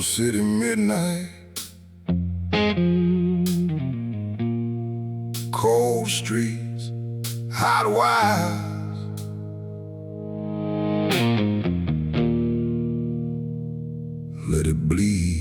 Motor City midnight, cold streets, hot wires, let it bleed.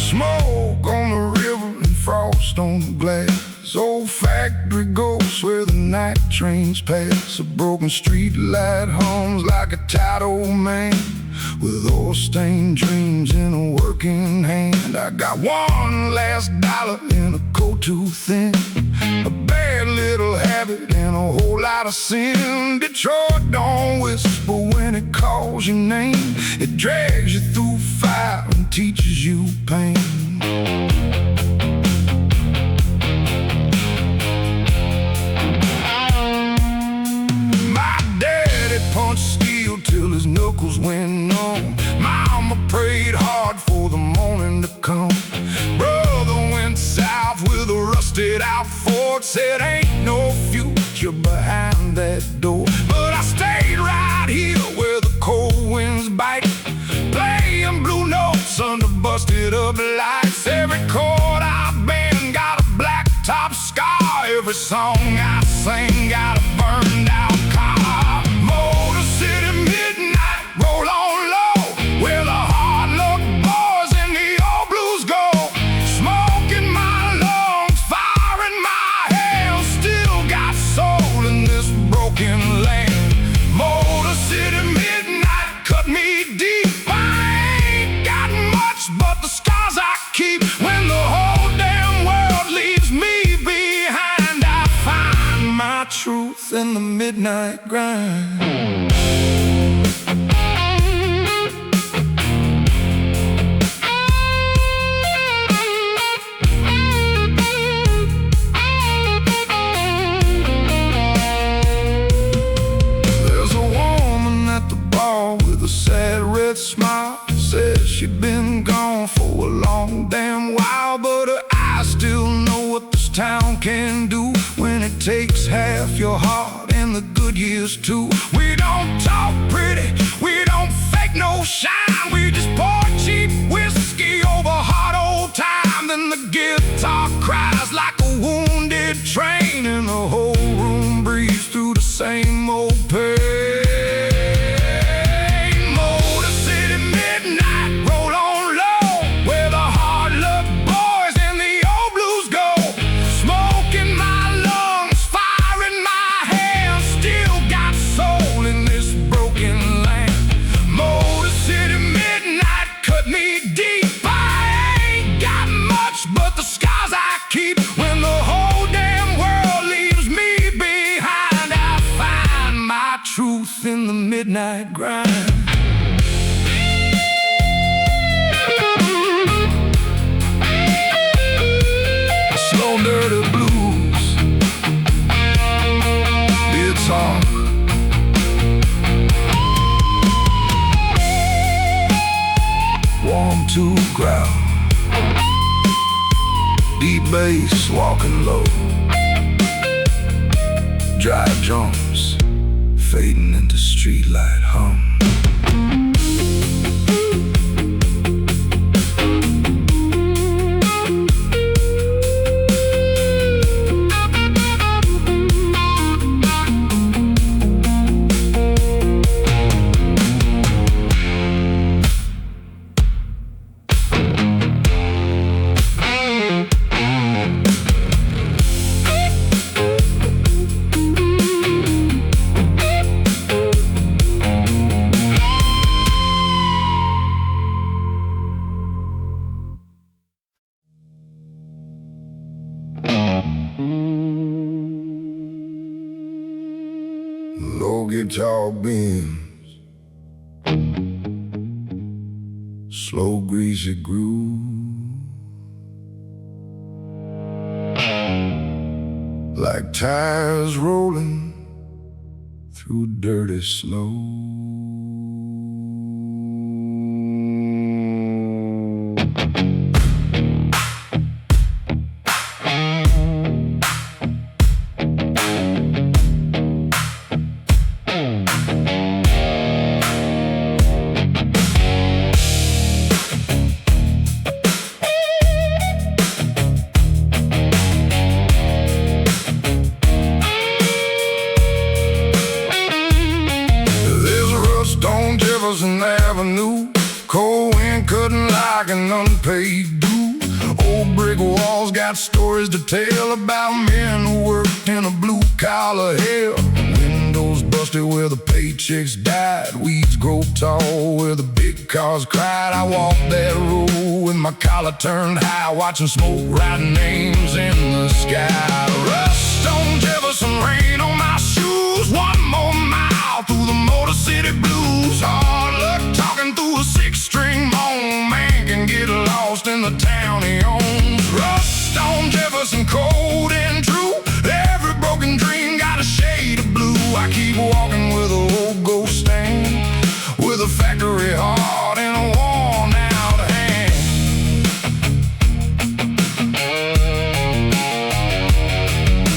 Smoke on the river and frost on the glass. Old factory ghosts where the night trains pass. A broken street light hums like a tired old man with oil-stained dreams in a working hand. I got one last dollar in a coat too thin, a bad little habit and a whole lot of sin. Detroit don't whisper when it calls your name. It drags you through fire and teaches you pain. My daddy punched steel till his knuckles went numb. Mama prayed hard for the morning to come. Brother went south with a rusted out Ford. Said ain't no future behind that door. But I stayed right here where the cold winds bite, playing blue notes under busted up lights. Every chord I bend got a black top scar. Every song I sing got a burned out car. Motor City midnight, roll on low, where the hard luck boys and the old blues go. Smoke in my lungs, fire in my hands, still got soul in this broken land. Motor City midnight cut me deep. I ain't got much but the scars I keep. When the whole damn world leaves me behind, I find my truth in the midnight grind. There's a woman at the bar with a sad red smile. Says she'd been gone for a long damn while, but her eyes still know what this town can do when it takes half your heart and the good years too. We don't talk pretty, we don't fake no shine. We just pour cheap whiskey over hard old time. Then the guitar cries like a wounded train, and the whole room breathes through the same old pain. Motor City midnight, roll on low, where the hard luck boys and the old blues go. Smoke in my lungs, fire in my hands, still got soul in this broken land. Motor City midnight cut me deep. I ain't got much but the scars I keep. When the whole damn world leaves me behind, I find my truth in the midnight grind. Slow dirty blues, it's on. Warm to ground, deep bass walking low, dry drums fading into streetlight hum. Low guitar bends, slow greasy groove, like tires rolling through dirty snow. Jefferson Avenue, cold wind cutting like an unpaid due. Old brick walls got stories to tell about men who worked in a blue-collar hell. Windows busted where the paychecks died, weeds grow tall where the big cars cried. I walked that road with my collar turned high, watching smoke writing names in the sky. Rust on Jefferson, rain on my shoes, one more mile through the Motor City blues. Hard luck talking through a six-string moan, man can get lost in the town he owns. Rust on Jefferson, cold and true, every broken dream got a shade of blue. I keep walking with a old ghost stand, with a factory heart and a worn-out hand.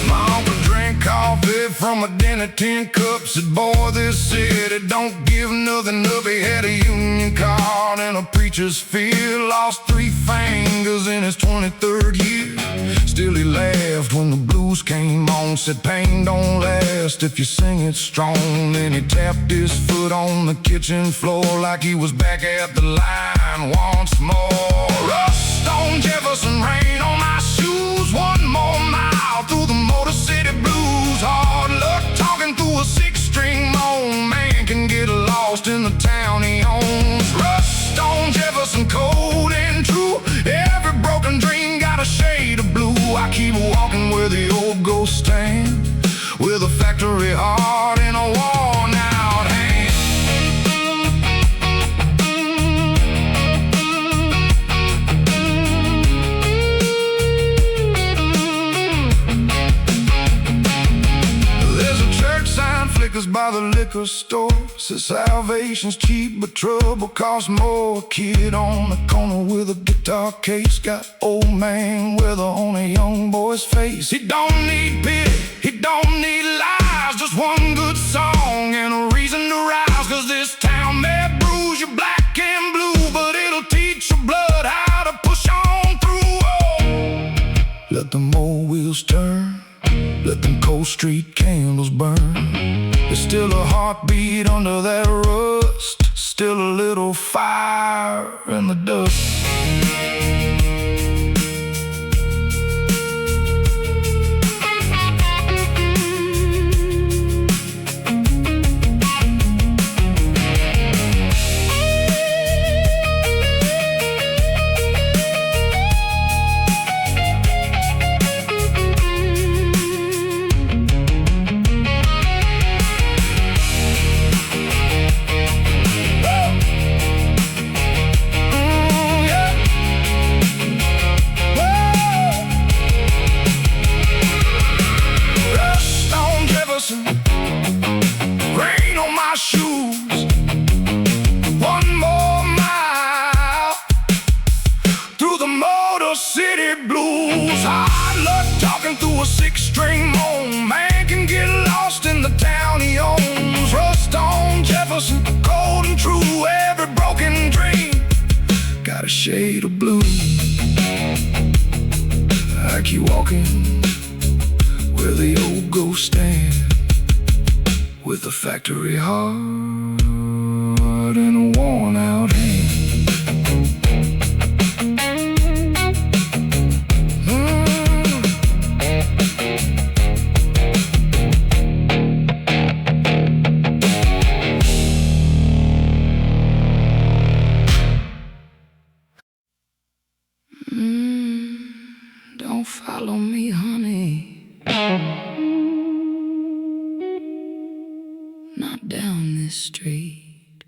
My uncle drank coffee from a dinner tin cup, said, boy, this city don't give nothing up. He had a union card and a preacher's field, lost 3 fingers in his 23rd year. Still he laughed when the blues came on, said pain don't last if you sing it strong. Then he tapped his foot on the kitchen floor like he was back at the line once more. Rust on Jefferson, rain on my shoes, one more mile through the Motor City blues. Hard luck talking through a six-string moan, man can get lost in the town he owns. Rust on Jefferson, cold and true, every broken dream got a shade of blue. I keep walking where the old ghosts stand, with a factory heart and a worn-out hand. There's a church sign flickers by the liquor store, says salvation's cheap but trouble costs more. Kid on the corner with a guitar case, got old man weather on a young boy's face. He don't need pity, he don't need lies, just one good song and a reason to rise. Cause this town may bruise you black and blue, but it'll teach your blood how to push on through. Oh, let them old wheels turn, let them cold street candles burn. There's still a heartbeat under that rust, still a little fire in the dust. Rain on my shoes, one more mile through the Motor City blues. Hard luck talking through a six-string moan, man can get lost in the town he owns. Rust on Jefferson, cold and true, every broken dream got a shade of blue. I keep walking where the old ghosts stand, with a factory heart and a worn-out hand. Don't follow me, honey, not down this street.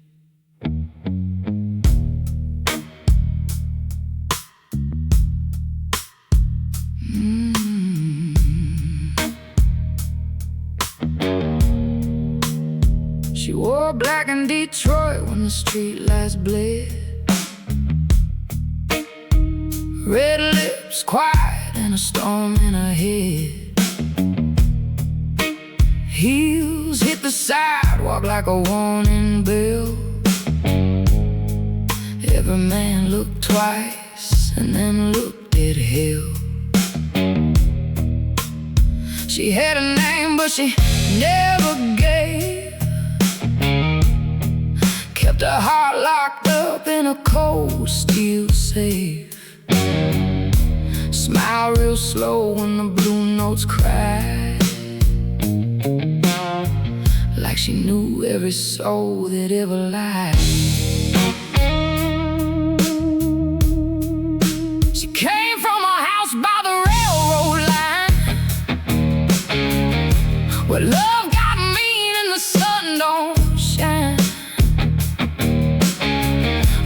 She wore black in Detroit when the streetlights bled. Red lips, quiet, and a storm in her head. Heels hit the sidewalk like a warning bell. Every man looked twice and then looked at hell. She had a name but she never gave. Kept her heart locked up in a cold steel safe. Smile real slow when the blue notes cried, like she knew every soul that ever lied. She came from a house by the railroad line, where love got mean and the sun don't shine.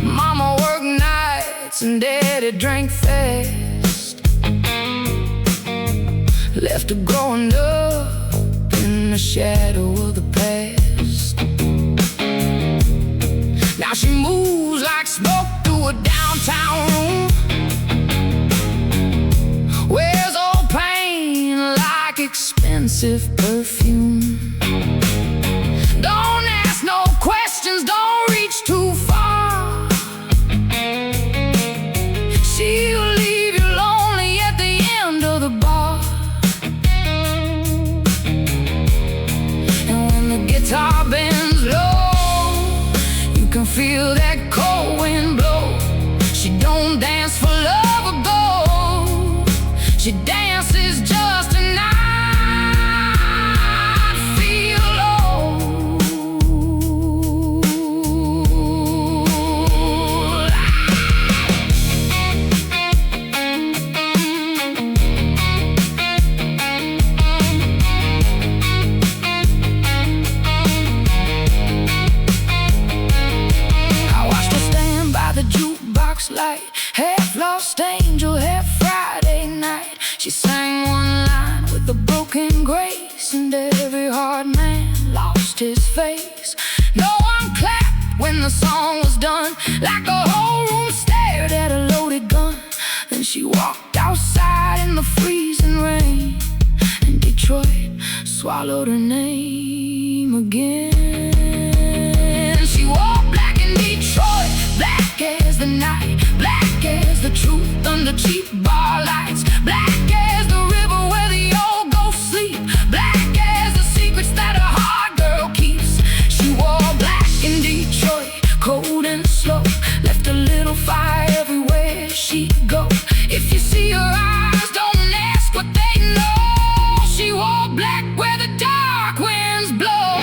Mama worked nights and daddy drank fast, left her growing up in the shadow of the past. Now she moves like smoke through a downtown room, wears old pain like expensive perfume. Don't ask no questions, don't reach too far. She'll leave you lonely at the end of the bar. And when the guitar bends low, you can feel that cold wind blow. She don't dance for love or gold, she dances just to not feel old. I watched her stand by the jukebox light, half lost angel, half Friday night. She sang one line with a broken grace, and every hard man lost his face. No one clapped when the song was done, like the whole room stared at a loaded gun. Then she walked outside in the freezing rain, and Detroit swallowed her name again. She wore black in Detroit, black as the night, black as the truth under cheap bar lights, black as the river where the old ghosts sleep, black as the secrets that a hard girl keeps. She wore black in Detroit, cold and slow, left a little fire everywhere she'd go. If you see her eyes, don't ask what they know. She wore black where the dark winds blow.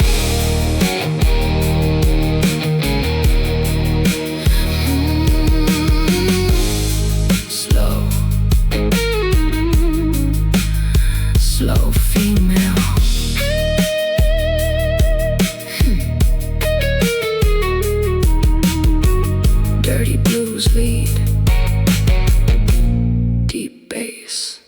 Slow, slow female. Dirty blues lead, deep bass.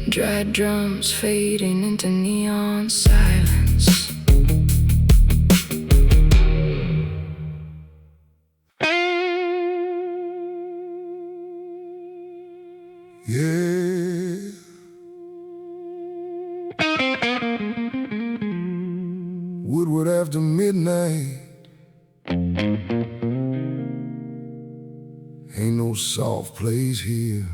Dry drums fading into neon silence. Yeah. Woodward after midnight. Ain't no soft place here.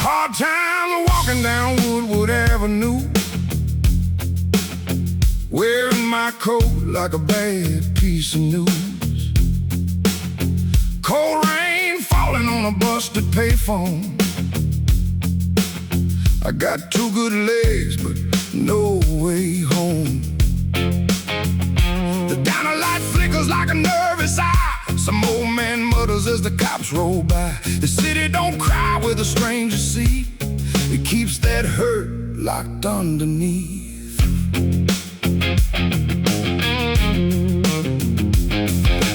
Hard times walking down Woodward Avenue, wearing my coat like a bad piece of news. Cold rain falling on a busted payphone. I got two good legs, but no way home. The diner light flickers like a nervous eye. Some old man as the cops roll by. The city don't cry with a stranger see. It keeps that hurt locked underneath.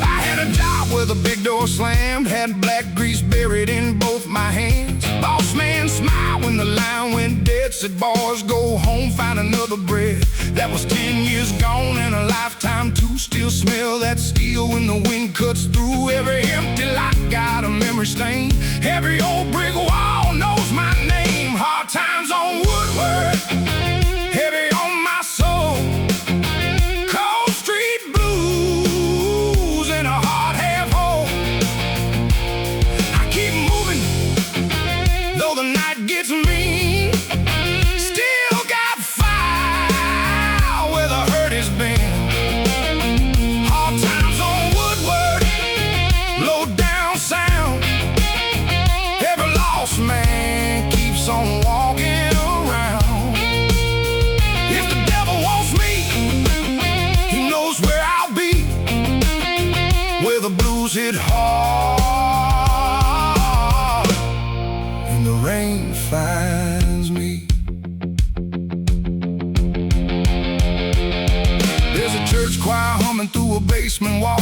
I had a job where the big door slammed, had black grease buried in both my hands. Boss man smiled when the line went dead, said, boys, go home, find another bread. That was 10 years gone and a lifetime too. Still smell that steel when the wind cuts through. Every empty lot got a memory stain. Every old brick wall knows my name. Hard times on Woodward, heavy on my soul. Cold street blues and a heart half whole. I keep moving, though the night gets mean. Still got fire where the hurt has been. Hard times on Woodward, low down sound. Every lost man keeps on walking around. If the devil wants me, he knows where I'll be, where the blues hit hard and the rain finds me. There's a church choir humming through a basement wall.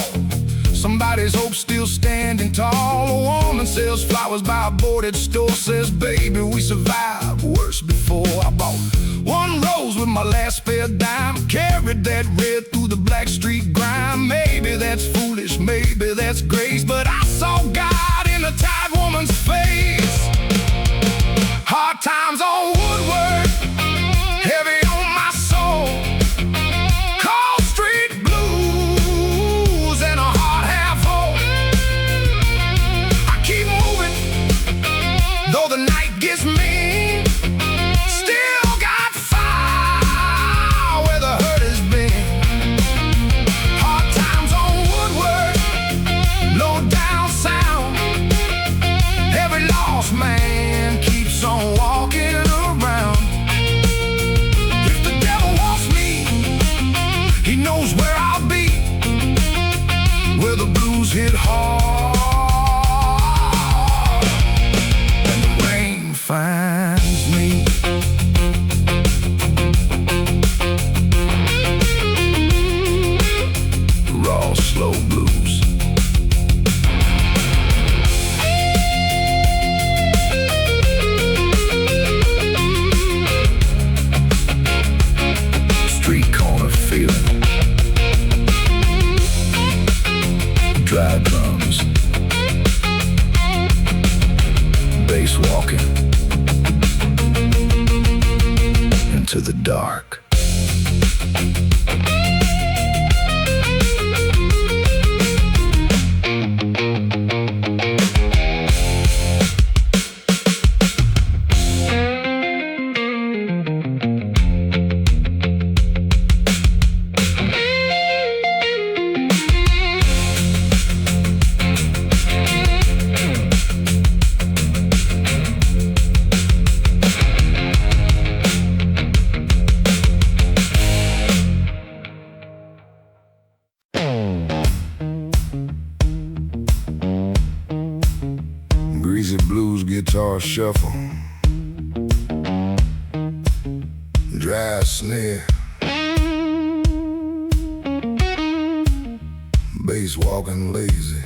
Somebody's hope still standing tall. A woman sells flowers by a boarded store, says, baby, we survived worse before. I bought one rose with my last spare dime, carried that red through the black street grime. Maybe that's foolish, maybe that's grace, but I saw God in a tired woman's face. Hard times on Woodward, heavy on my soul. Cold street blues and a heart half whole. I keep moving, though the night gets mean. Still got fire where the hurt has been. Hard times on Woodward, low down sound. Every lost man keeps on walking around. If the devil wants me, he knows where I'll be, where the blues hit hard and the rain finds me. Raw, slow blues. Street corner feeling. Dry drums. Bass walking into the dark. Greasy blues guitar shuffle, dry snare, bass walking lazy.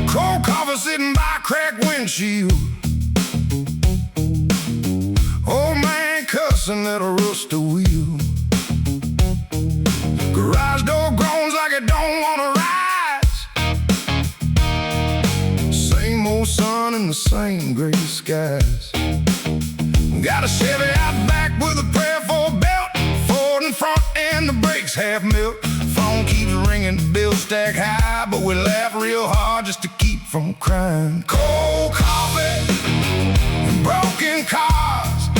Cold coffee sitting by a cracked windshield. Old man cussing at a rooster wheel. Garage door groans like it don't wanna rise. Same old sun and the same gray skies. Got a Chevy out back with a prayer for a belt, Ford in front and the brakes half melt. Phone keeps ringing, the bill stack high, but we laugh real hard just to keep from crying. Cold coffee and broken cars,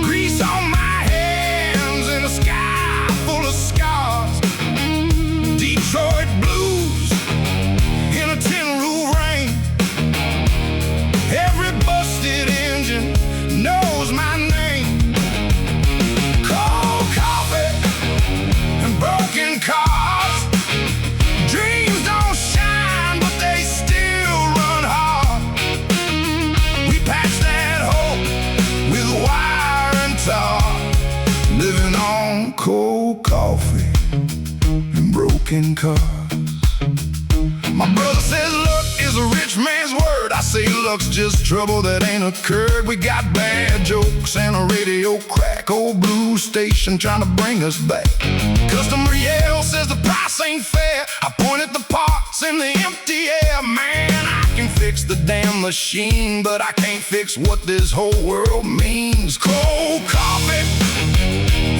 grease on my hands and a sky full of scars. Detroit blues in a tin roof rain. on cold coffee and broken cars. My brother says luck is a rich man's word. I say luck's just trouble that ain't occurred. We got bad jokes and a radio crack, old blues station trying to bring us back. Customer yell says the price ain't fair. I point at the parts in the empty air. Man, I can fix the damn machine, but I can't fix what this whole world means. Cold coffee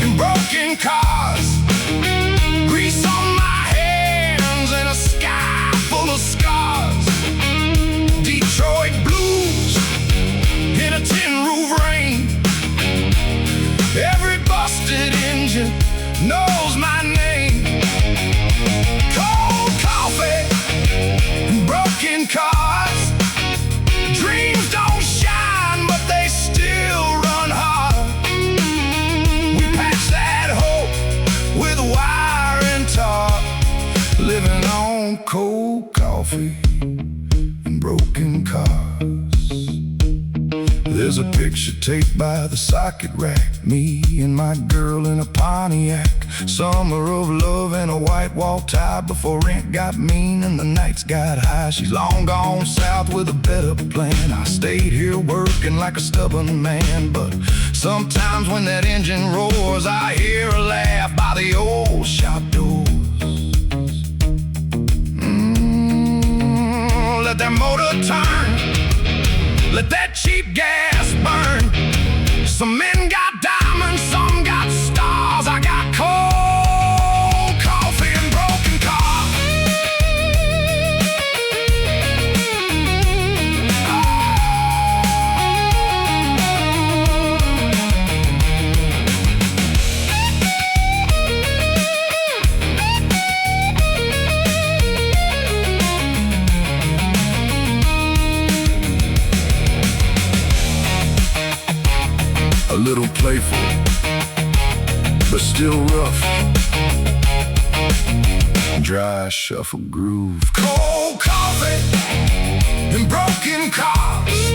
and broken cars, grease on my hands and a sky full of scars. Detroit blues in a tin roof rain. Every busted engine knows my name. Cold coffee and broken cars. Dreams don't shine, but they still run hard. We patch that hope with wire and tar, living on cold coffee and broken cars. There's a picture taped by the socket rack, me and my girl in a Pontiac. Summer of love and a white wall tie before rent got mean and the nights got high. She's long gone south with a better plan. I stayed here working like a stubborn man, but sometimes when that engine roars, I hear a laugh by the old shop doors. Let that motor turn, let that cheap gas burn. Some men got diamonds, some got stars. I got cold coffee and broken cars. A little playful, but still rough. Dry shuffle groove. Cold coffee and broken cars,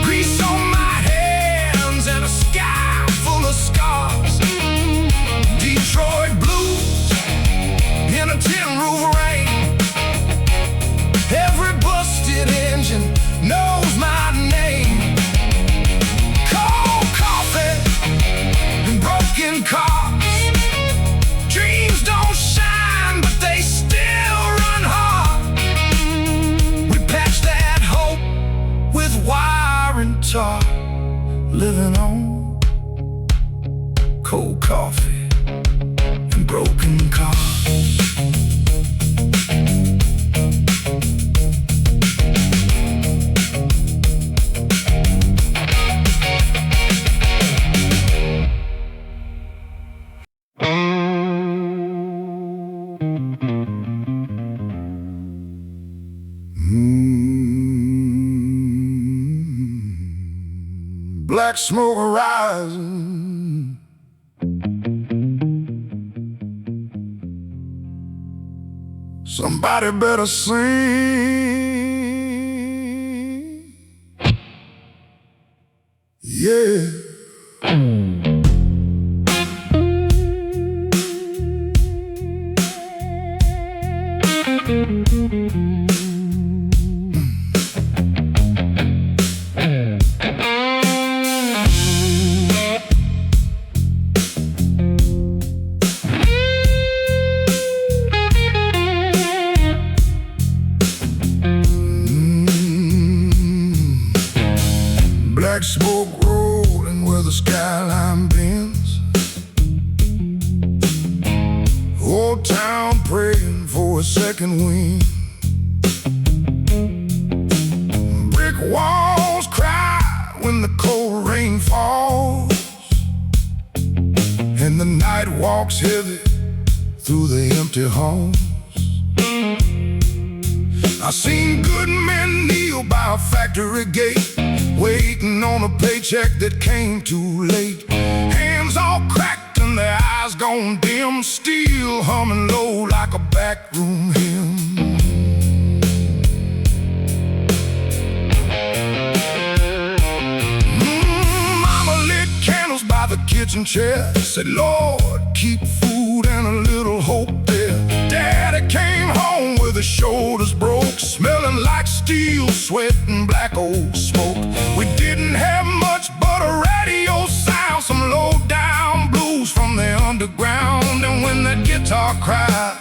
grease on my hands and a sky full of scars. Detroit blues in a tin roof rain. Every busted engine knows my name. Cold coffee and broken cars. Dreams don't shine, but they still run hard. We patch that hope with wire and tar, living on cold coffee and broken cars. Black smoke rising, somebody better sing. Yeah. Black smoke rolling where the skyline bends. Old town praying for a second wind. Brick walls cry when the cold rain falls, and the night walks heavy through the empty halls. I seen good men kneel by a factory gate, waiting on a paycheck that came too late. Hands all cracked and their eyes gone dim, still humming low like a backroom hymn. Mama lit candles by the kitchen kitchen chair. Said, Lord, keep food and a little hope there. Daddy came home with his shoulders broke, smelling like steel, sweat, and black old smoke. We didn't have much but a radio sound, some low-down blues from the underground. And when that guitar cried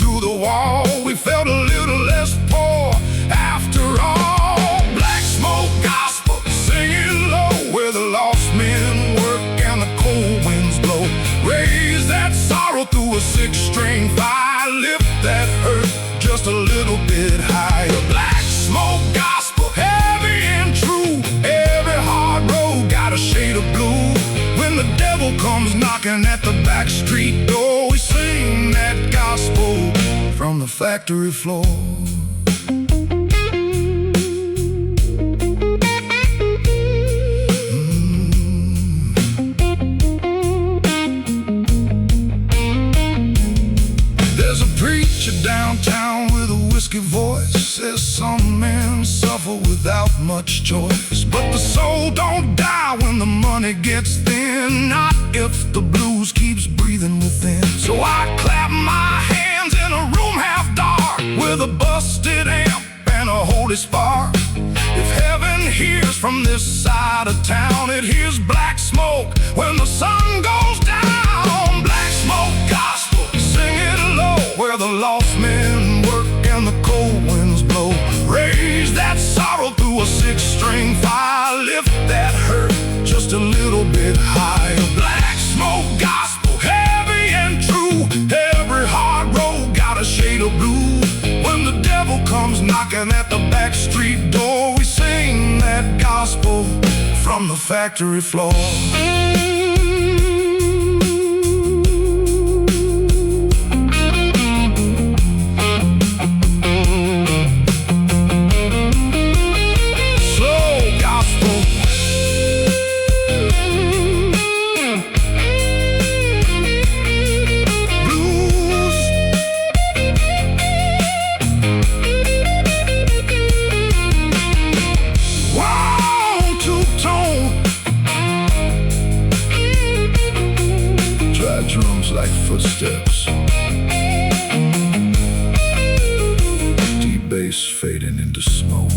through the wall, we felt a little less poor after all. Black smoke gospel, singing low, where the lost men work and the cold winds blow. Raise that sorrow through a six-string fire, lift that hurt just a little bit higher. Black smoke gospel, heavy and true, every hard road got a shade of blue. When the devil comes knocking at the back street door, we sing that gospel from the factory floor. There's a preacher downtown with a whiskey voice, says some men suffer without much choice, but the soul don't die when the money gets thin, not if the blues keeps breathing within. So I clap my hands in a room half dark, with a busted amp and a holy spark. If heaven hears from this side of town, it hears black smoke when the sun goes down. Black smoke gospel, sing it low, where the lost men work and the cold winds blow. Raise that sorrow through a six-string fire, lift that hurt just a little bit higher. Black smoke gospel, heavy and true, every hard road got a shade of blue. When the devil comes knocking at the back street door, we sing that gospel from the factory floor. Drums like footsteps, deep bass fading into smoke.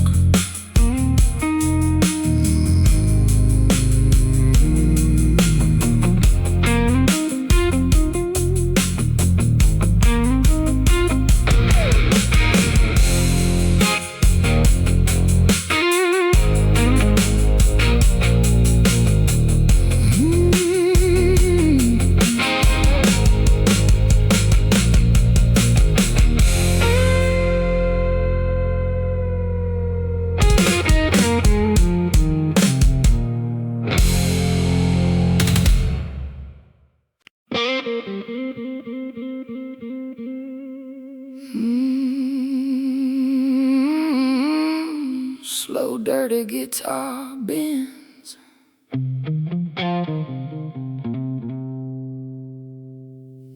Slow, dirty guitar bends,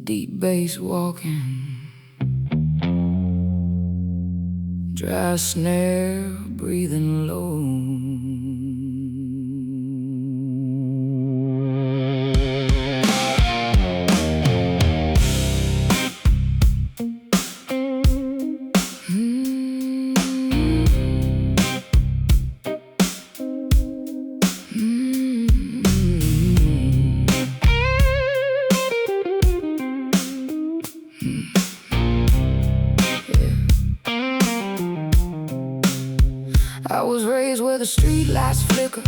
deep bass walking, dry snare breathing low. I was raised where the streetlights flicker,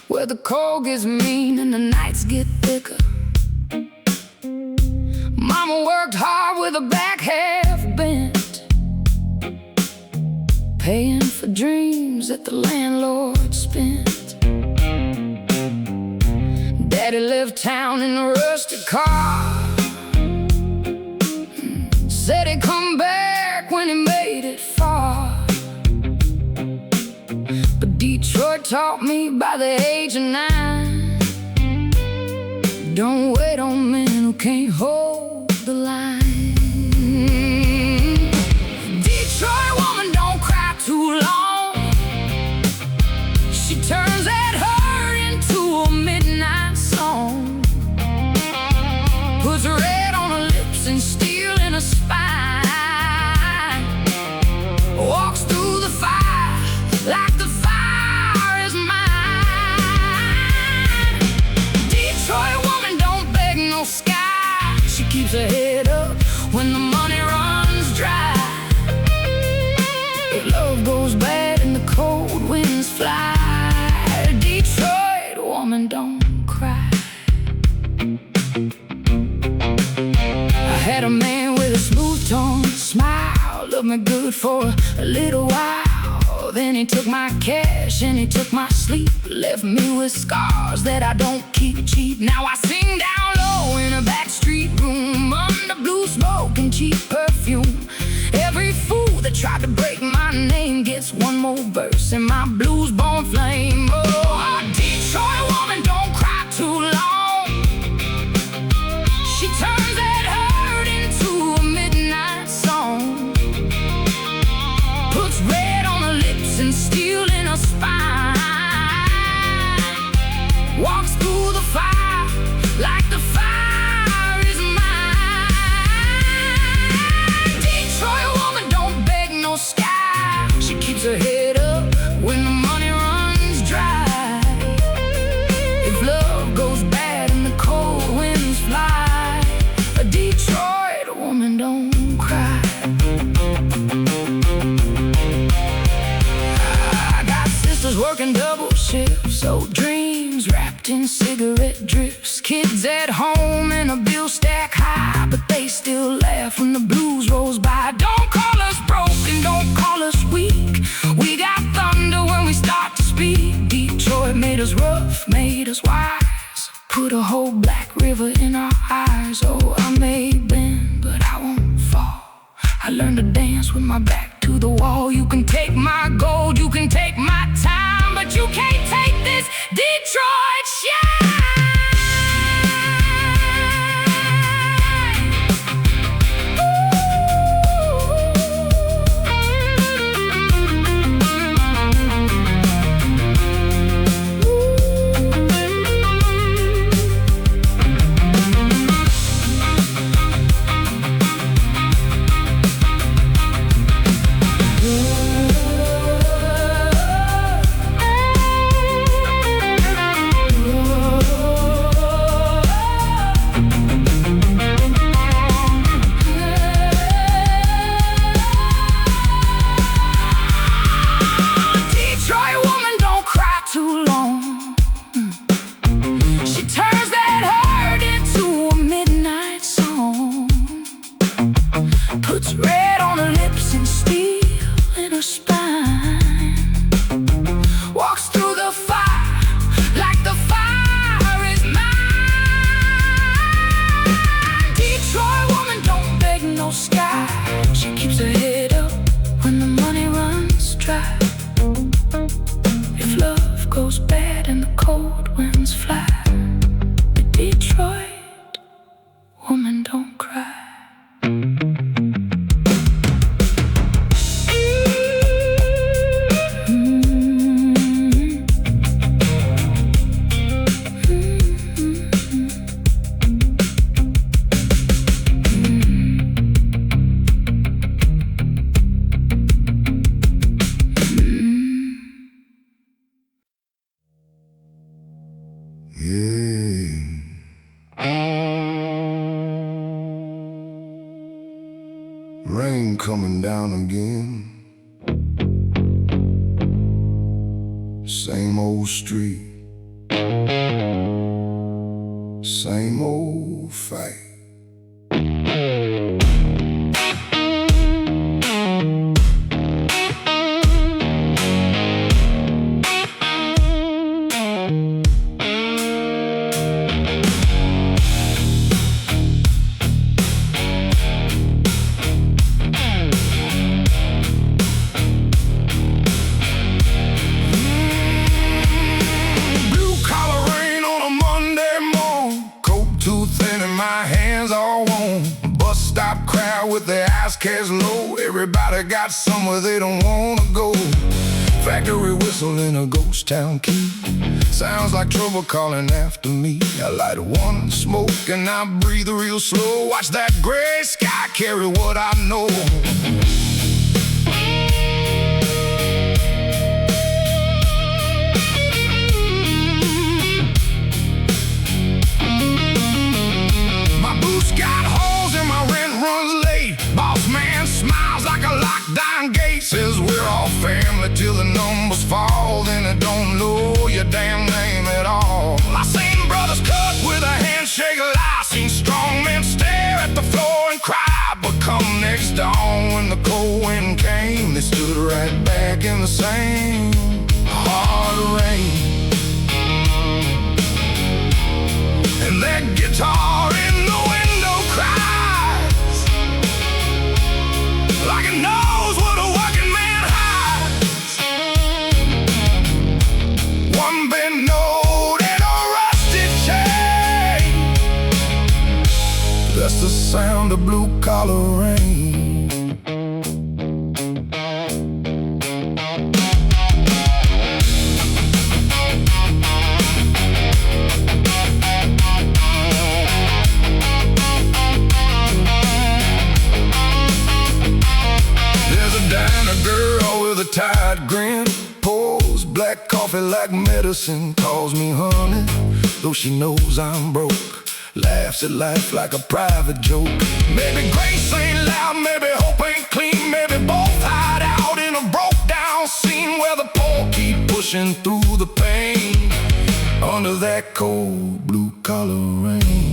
where the cold gets mean and the nights get thicker. Mama worked hard with her back half bent, paying for dreams that the landlord spent. Daddy left town in a rusted car, said he'd come back when he made it far. But Detroit taught me by the age of 9, don't wait on men who can't hold the line. Detroit woman, don't cry too long. She turns that hurt into keeps her head up when the money runs dry. If love goes bad and the cold winds fly, Detroit woman, don't cry. I had a man with a smooth tongue smile, loved me good for a little while. Then he took my cash and he took my sleep, left me with scars that I don't keep cheap. Now I sing down low in a backstreet room, under blue smoke and cheap perfume. Every fool that tried to break my name gets one more verse in my blues-born flame. Oh, a Detroit woman, don't cry too long. She turns that hurt into a midnight song, puts red on her lips and steel in her spine, walks through the fire like the fire is mine. Detroit woman, don't beg no sky. She keeps her head up when the money runs dry. If love goes bad and the cold winds fly, a Detroit woman, don't cry. I got sisters working double shifts, so dreams wrapped in cigarette drips. Kids at home and a bill stack high, but they still laugh when the blues rolls by. Don't call us broken, don't call us weak. We got thunder when we start to speak. Detroit made us rough, made us wise, put a whole black river in our eyes. Oh, I may bend, but I won't fall. I learned to dance with my back to the wall. You can take my gold, you can take my time, but you can't take this Detroit shine. Puts red on her lips and steel in her spine, walks through the fire like the fire is mine. Detroit woman, don't beg no sky. She keeps her head up when the money runs dry. If love goes bad and the cold winds fly, the Detroit woman, don't cry. Rain coming down again. Same old street, same old fight. With their eyes cast low, everybody got somewhere they don't wanna go. Factory whistle in a ghost town key, sounds like trouble calling after me. I light one smoke and I breathe real slow. Watch that gray sky carry what I know. My boots got holes next dawn when the cold wind came, they stood right back in the same hard rain. And that guitar in the window cries like it knows what a working man hides. One bent note and a rusted chain, that's the sound of blue-collar rain. Tired grin, pours black coffee like medicine, calls me honey, though she knows I'm broke, laughs at life like a private joke. Maybe grace ain't loud, maybe hope ain't clean, maybe both hide out in a broke down scene where the poor keep pushing through the pain under that cold blue collar rain.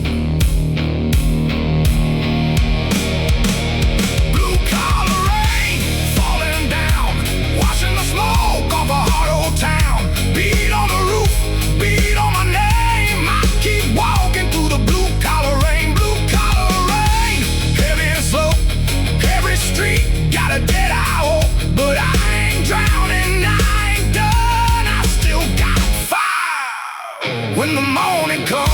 Smoke off a hot old town, beat on the roof, beat on my name. I keep walking through the blue-collar rain, blue-collar rain. Heavy and slow, every street got a dead eye hole, but I ain't drowning, I ain't done. I still got fire when the morning comes.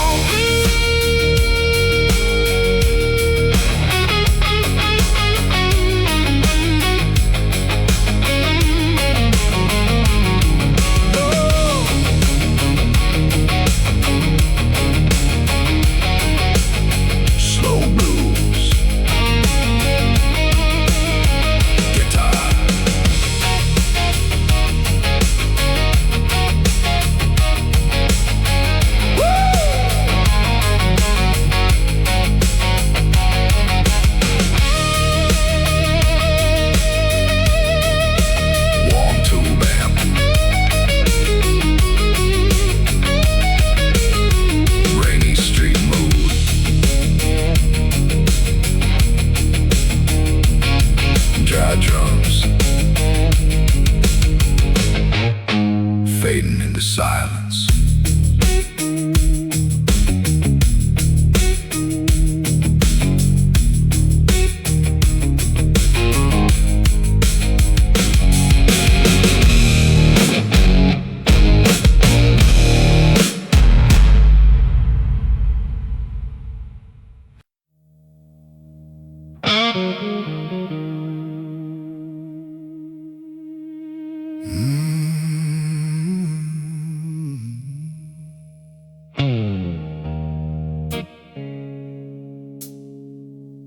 Drums fading into silence.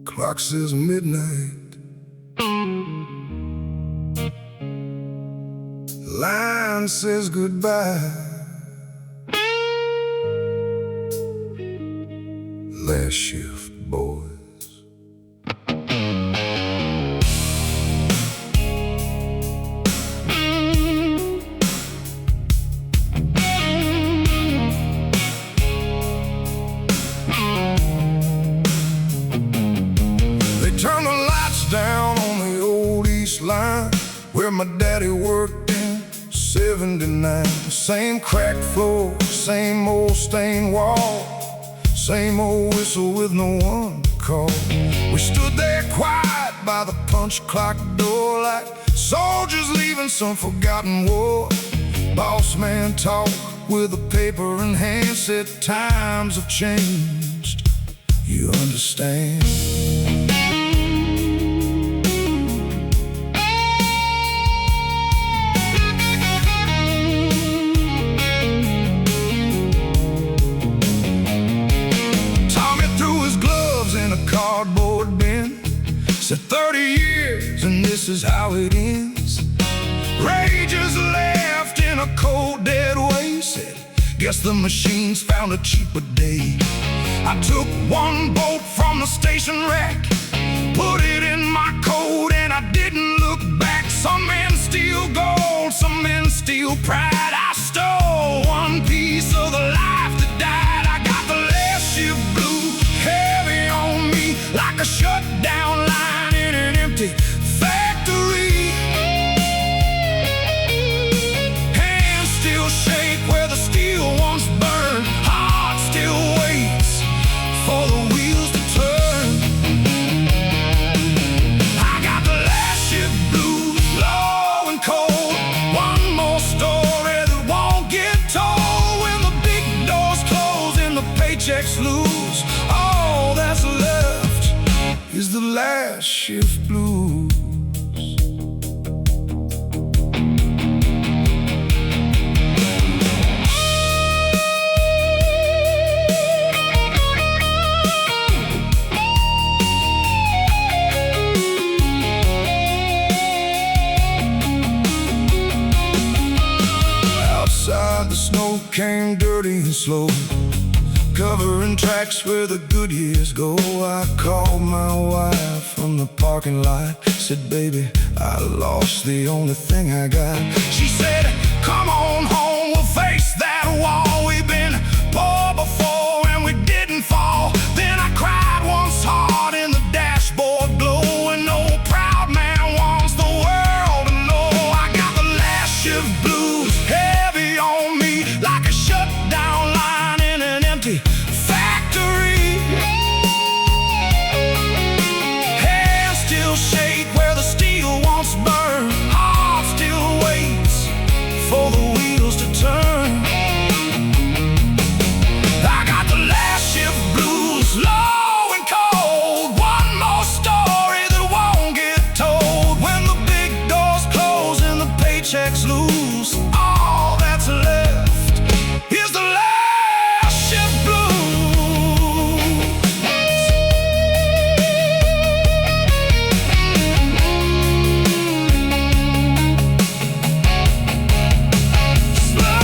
Clock says midnight, line says goodbye. Last shift, boys. Turn the lights down on the old East Line where my daddy worked in '79. Same cracked floor, same old stained wall, same old whistle with no one to call. We stood there quiet by the punch clock door like soldiers leaving some forgotten war. Boss man talk with a paper in hand, said times have changed, you understand. Cardboard bin, said 30 years and this is how it ends. Ragers left in a cold dead way, said guess the machines found a cheaper day. I took one bolt from the station rack, put it in my coat and I didn't look back. Some men steal gold, some men steal pride. I stole one piece of the life that died. I got the last shift blue heavy on me like a shutdown line in an paychecks lose. All that's left is the last shift blues. Outside the snow came dirty and slow, covering tracks where the good years go. I called my wife from the parking lot, said, baby, I lost the only thing I got. She said, come on home, we'll face that wall. We've been poor before and we didn't fall. Then I cried once hard in the dashboard glow, and no proud man wants the world to know. I got the last shift blues heavy on me, like a shutdown line in an empty factory. Hands still shake where the steel once burned. Heart still waits for the wheels to turn. I got the last shift blues, low and cold. One more story that won't get told. When the big doors close and the paychecks lose, all that's left is the last shift blues. Slow.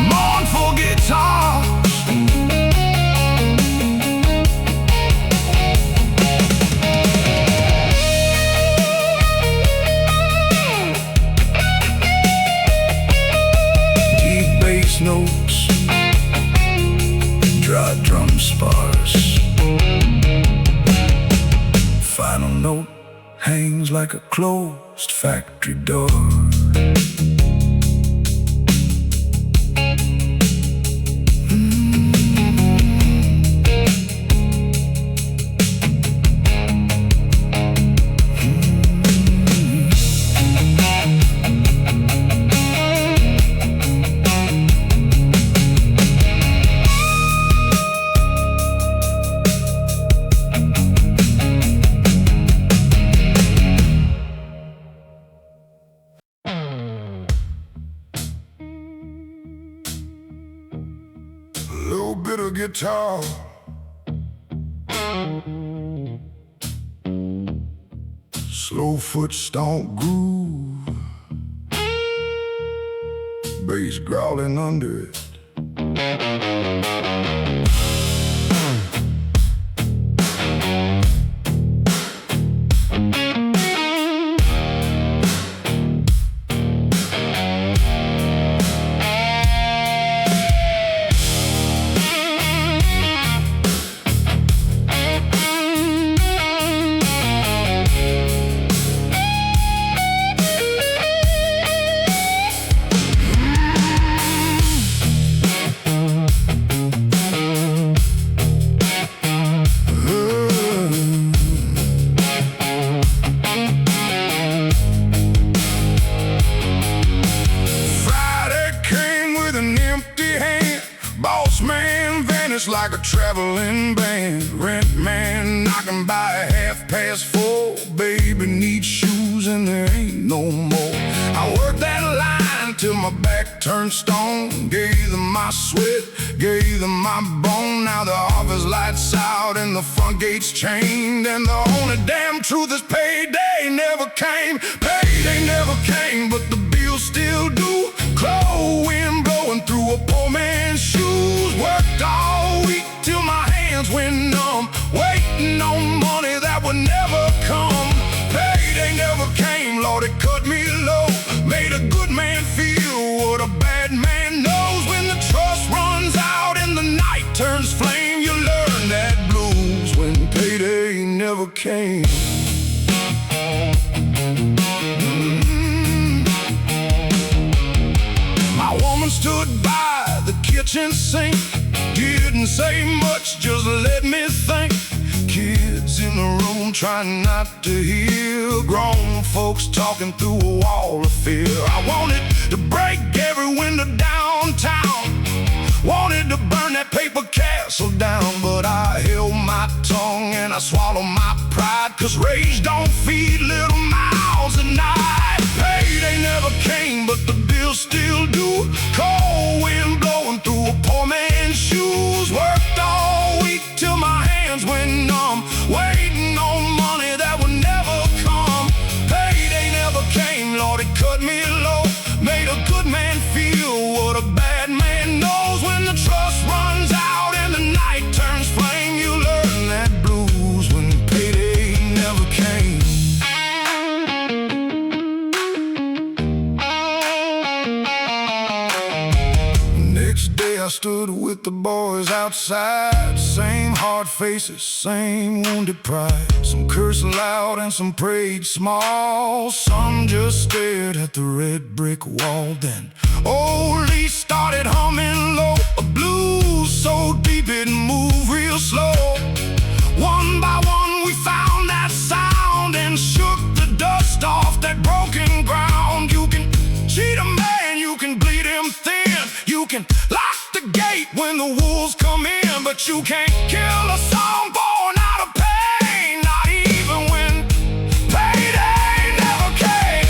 Mournful guitars, deep bass notes, dry drum sparse. Final note hangs like a closed factory door. Little bit of guitar, slow foot stomp groove, bass growling under it. Boss man vanished like a traveling band. Rent man knocking by 4:30. Baby needs shoes and there ain't no more. I worked that line till my back turned stone. Gave them my sweat, gave them my bone. Now the office lights out and the front gate's chained. And the only damn truth is payday never came. Payday never came, but the bills still do. Cold wind blowing through a poor man's shoes. Worked all week till my hands went numb, waiting on money that would never come. Payday never came, Lord, it cut me low. Made a good man feel what a bad man knows. When the trust runs out and the night turns flame, you learn that blues when payday never came. My woman stood by the kitchen sink, didn't say much, just let me think. Kids in in the room, trying not to hear grown folks talking through a wall of fear. I wanted to break every window downtown, wanted to burn that paper castle down, but I held my tongue and I swallowed my pride, 'cause rage don't feed little mouths at night. Payday never came, but the bills still do. Cold wind blowing through a poor man's shoes. Worked all week till my hands went numb, waiting on money that would never come. Payday never came, Lord, it cut me low. Made a good man feel what a bad man knows. When the trust runs out and the night turns flame, you learn that blues when payday never came. Next day I stood with the boys outside, same hard faces, same wounded pride. Some cursed loud and some prayed small. Some just stared at the red brick wall. Then old Lee started humming low, a blues so deep it moved real slow. One by one we found that sound and shook the dust off that broken ground. You can cheat a man, you can bleed him thin, you can lock the gate when the wolves come in, but you can't kill a song born out of pain, not even when payday never came.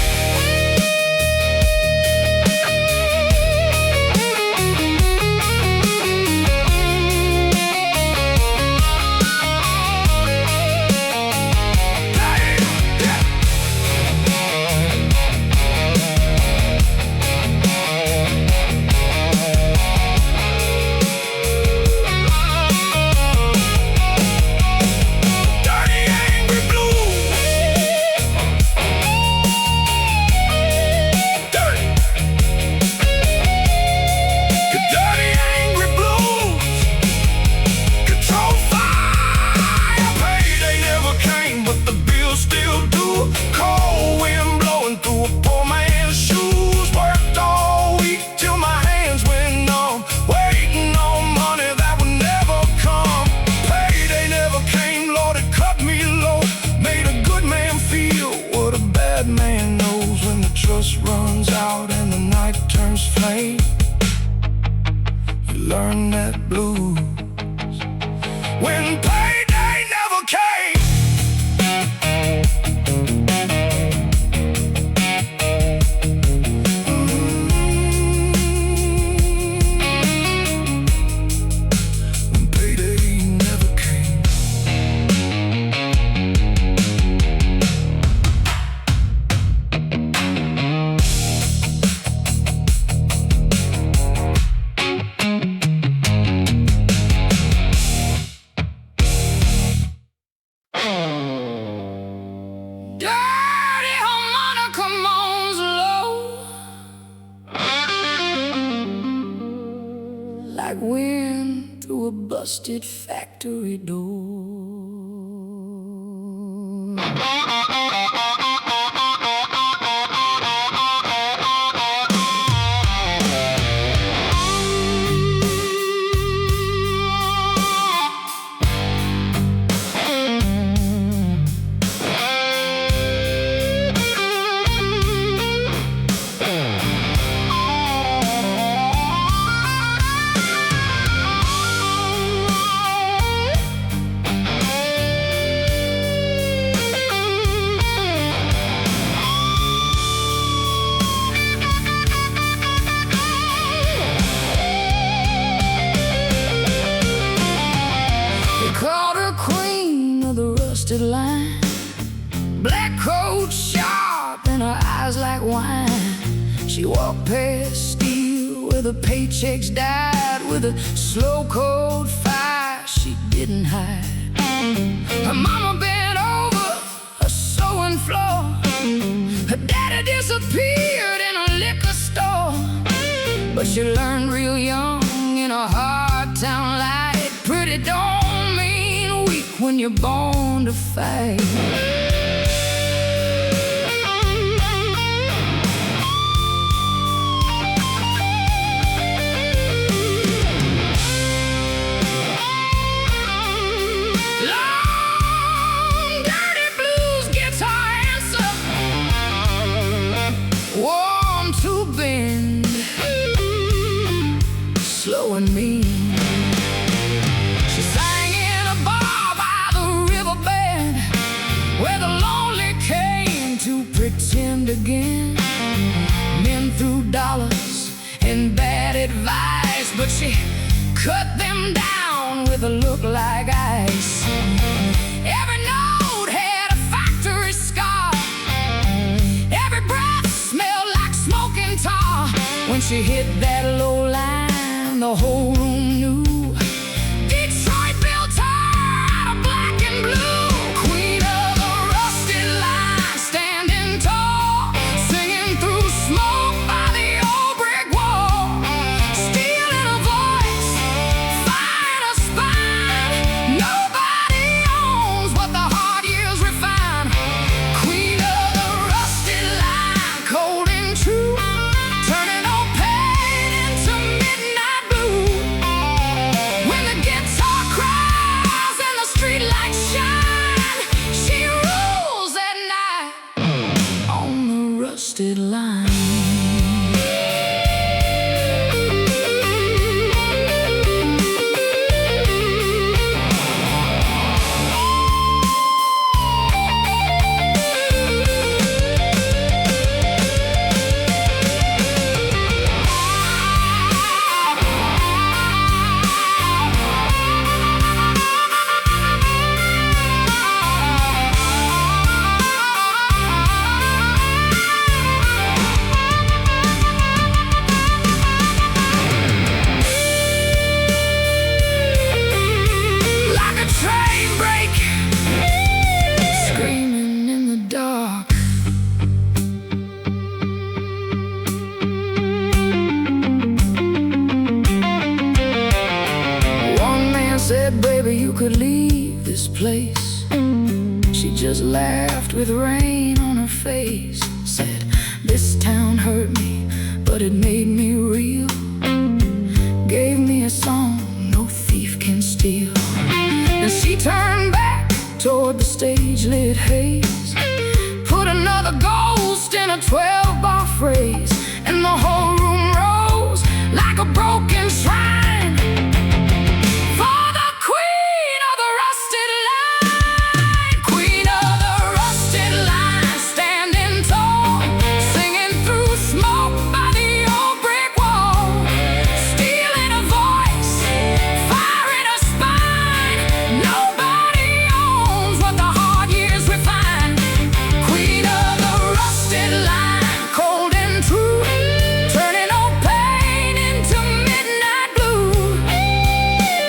Runs out and the night turns flame, you learn that blues when payday never came. When payday never came. Like wind through a busted factory door. Line. Black coat sharp and her eyes like wine. She walked past steel where the paychecks died, with a slow cold fire she didn't hide. Her mama bent over a sewing floor. Her daddy disappeared in a liquor store. But she learned real young in a hard town life, pretty don't mean weak when you're born to fight. Long and mean. She sang in a bar by the riverbed, where the lonely came to pretend again. Men threw dollars and bad advice, but she cut them down with a look like ice. Every note had a factory scar, every breath smelled like smoking tar. When she hit that low line, the whole room knew Detroit built her out of black and blue. Queen of the rusted line, standing tall, singing through smoke by the old brick wall. Steel in her voice, fire in her spine. Nobody owns what the hard years refine. Queen of the rusted line, cold and true, turning old pain into midnight blue. When the guitar cries and the streetlights shine, she rules at night on the rusted line. Like a train break, screaming in the dark. One man said, baby, you could leave this place. She just laughed with rain on her face. Said, this town hurt me, but it made me real. Gave me a song no thief can steal. And she turned back toward the stage-lit haze, put another ghost in a 12-bar phrase, and the whole room rose like a broken shrine for the queen of the rusted line. Queen of the rusted line, standing tall, singing through smoke by the old brick wall. Steel in her voice, fire in her spine. Nobody owns what the hard years refine. Queen of the rusted line, cold and true, turning old pain into midnight blue.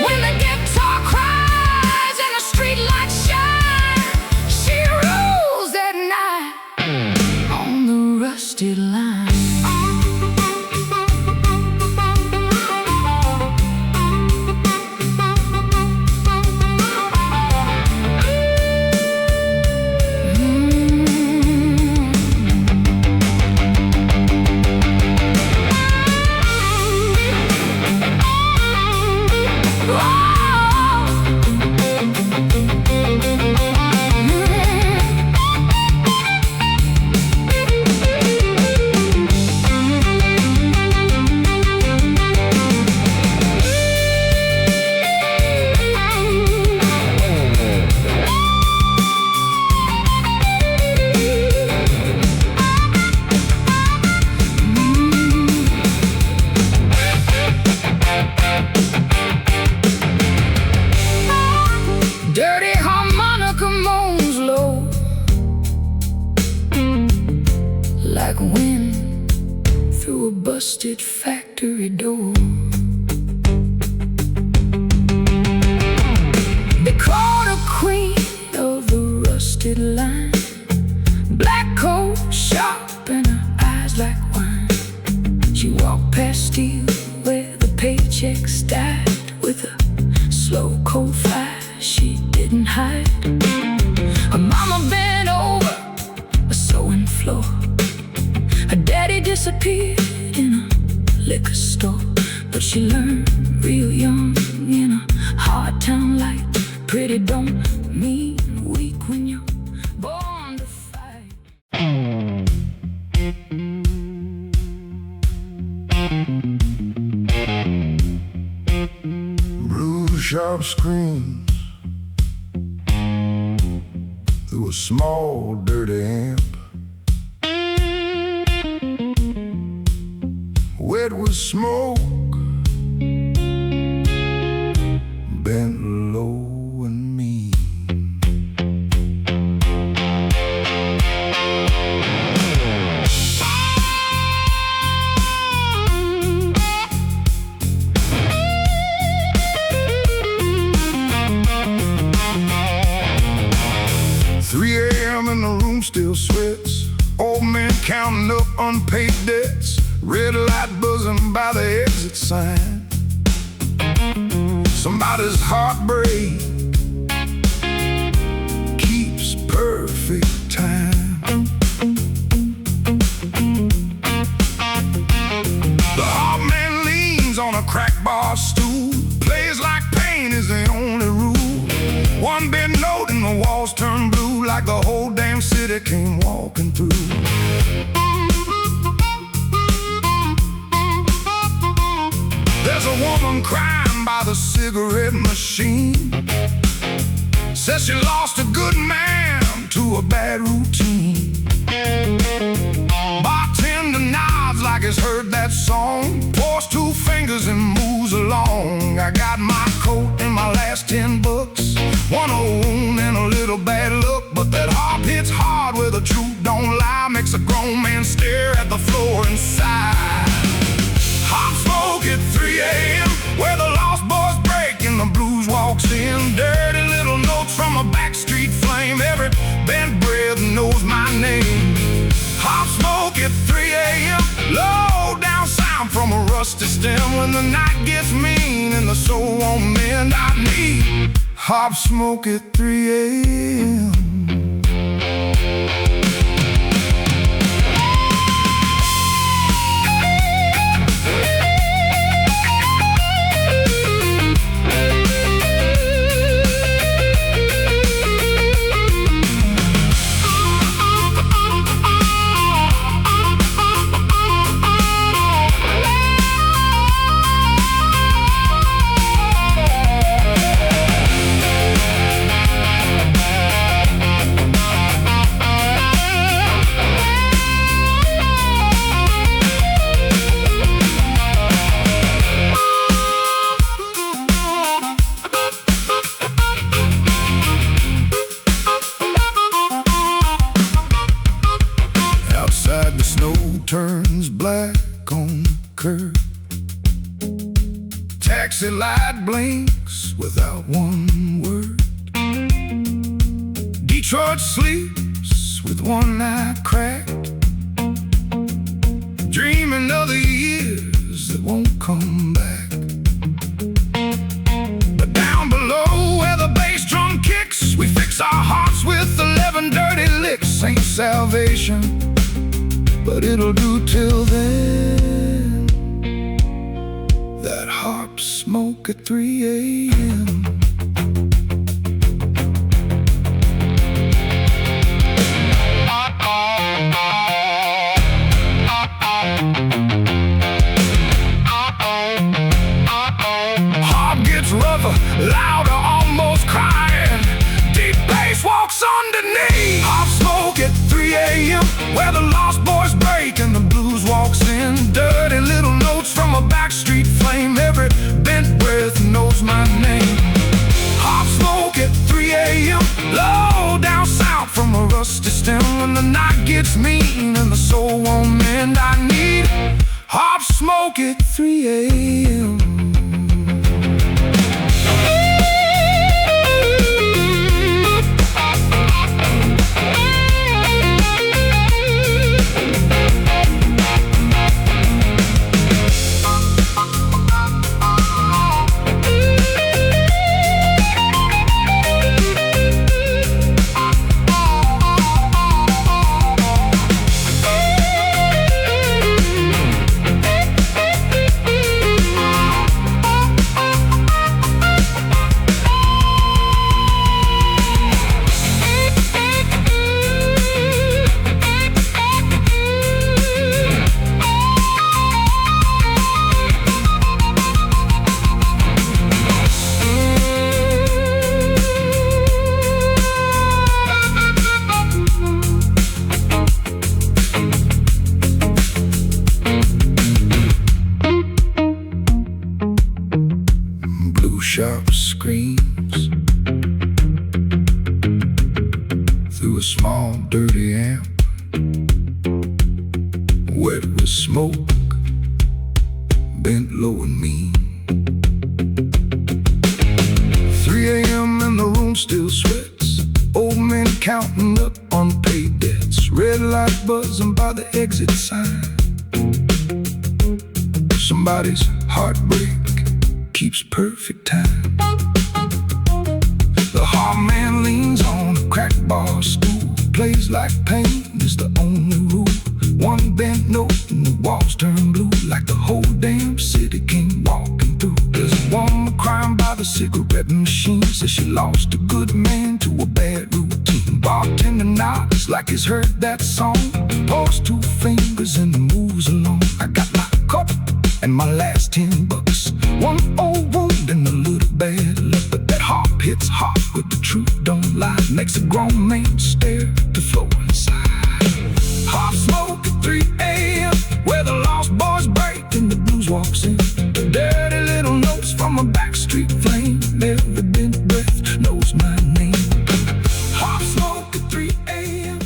When the guitar cries and the streetlights shine, she rules at night on the rusted line. Dirty harmonica moans low, like wind through a busted factory door. They called her queen of the rusted line, black coat, sharp, and her eyes like wine. She walked past steel where the paychecks died, with a slow cold fire she didn't hide. Her mama bent over a sewing floor, her daddy disappeared in a liquor store. But she learned real young in a hard town life, pretty don't mean weak when you're born to fight. sharp screams through a small dirty amp, wet with smoke, bent low and mean. 3 a.m. and the room still sweats. Old men counting up unpaid debts. Red light buzzing by the exit sign. Somebody's heartbreak keeps perfect time. The hard man leans on a crack bar stool. Plays like pain is the only rule. One bent note and the walls turn blue, like the whole damn city came walking through. There's a woman crying by the cigarette machine. Says she lost a good man to a bad routine. Bartender nods like he's heard that song. Pours 2 fingers and moves along. I got my coat and my last 10 bucks. One old wound and a little bad luck. But that harp hits hard where the truth don't lie. Makes a grown man stare at the floor and sigh. Harp Smoke at 3 a.m. where the lost boys break and the blues walks in. Dirty little notes from a backstreet flame. Every bent breath knows my name. Harp Smoke at 3 a.m. low down sound from a rusty stem. When the night gets mean and the soul won't mend, I need Harp Smoke at 3 a.m. The snow turns black on the curb. Taxi light blinks without one word. Detroit sleeps with one eye cracked, dreaming of the years that won't come back. But down below where the bass drum kicks, we fix our hearts with 11 dirty licks. Ain't salvation, but it'll do till then. That Harp Smoke at 3 a.m. Harp gets rougher, louder, almost crying. Deep bass walks underneath. Harp Smoke at 3 a.m. where the lost boys break and the blues walks in. Dirty little notes from a backstreet flame. Every bent breath knows my name. Harp Smoke at 3 a.m. low down south from a rusty stem. When the night gets mean and the soul won't mend, I need Harp Smoke at 3 a.m. sharp screams through a small dirty amp, wet with smoke, bent low and mean. 3 a.m. and the room still sweats, old men counting up unpaid debts, red light buzzing by the exit sign. Somebody's heartbreak keeps perfect time. The hard man leans on a crack bar stool, plays like pain is the only rule. One bent note and the walls turn blue, like the whole damn city came walking through. There's a woman crying by the cigarette machine, says she lost a good man to a bad routine. Bartender nods like he's heard that song, pours 2 fingers and moves along. I got my cup and my last $10, one old wound and a little bad luck, but that harp hits hard with the truth don't lie, makes a grown man stare at the floor inside. Harp Smoke at 3 a.m., where the lost boys break and the blues walks in. Dirty little notes from a backstreet flame, every bent breath knows my name. Harp Smoke at 3 a.m.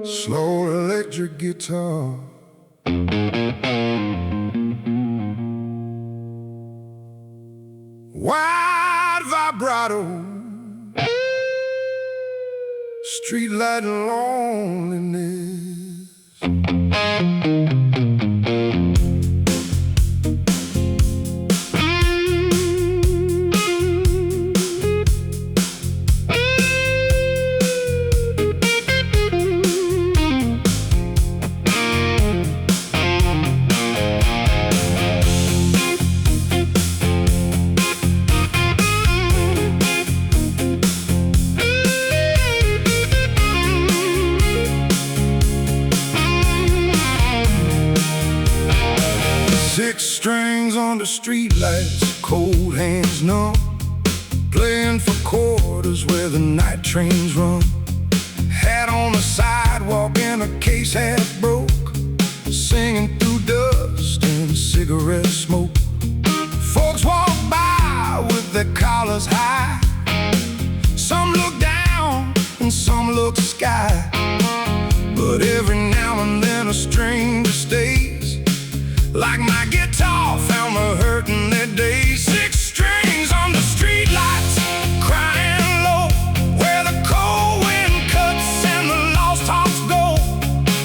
Slow electric guitar, wide vibrato, streetlight loneliness. Six strings on the streetlights, cold hands numb, playing for quarters where the night trains run. Hat on the sidewalk and a case half broke, singing through dust and cigarette smoke. Folks walk by with their collars high, some look down and some look sky, but every now and then a stranger stays, like my guitar found the hurt in their days. 6 strings on the streetlights, crying low, where the cold wind cuts and the lost hearts go.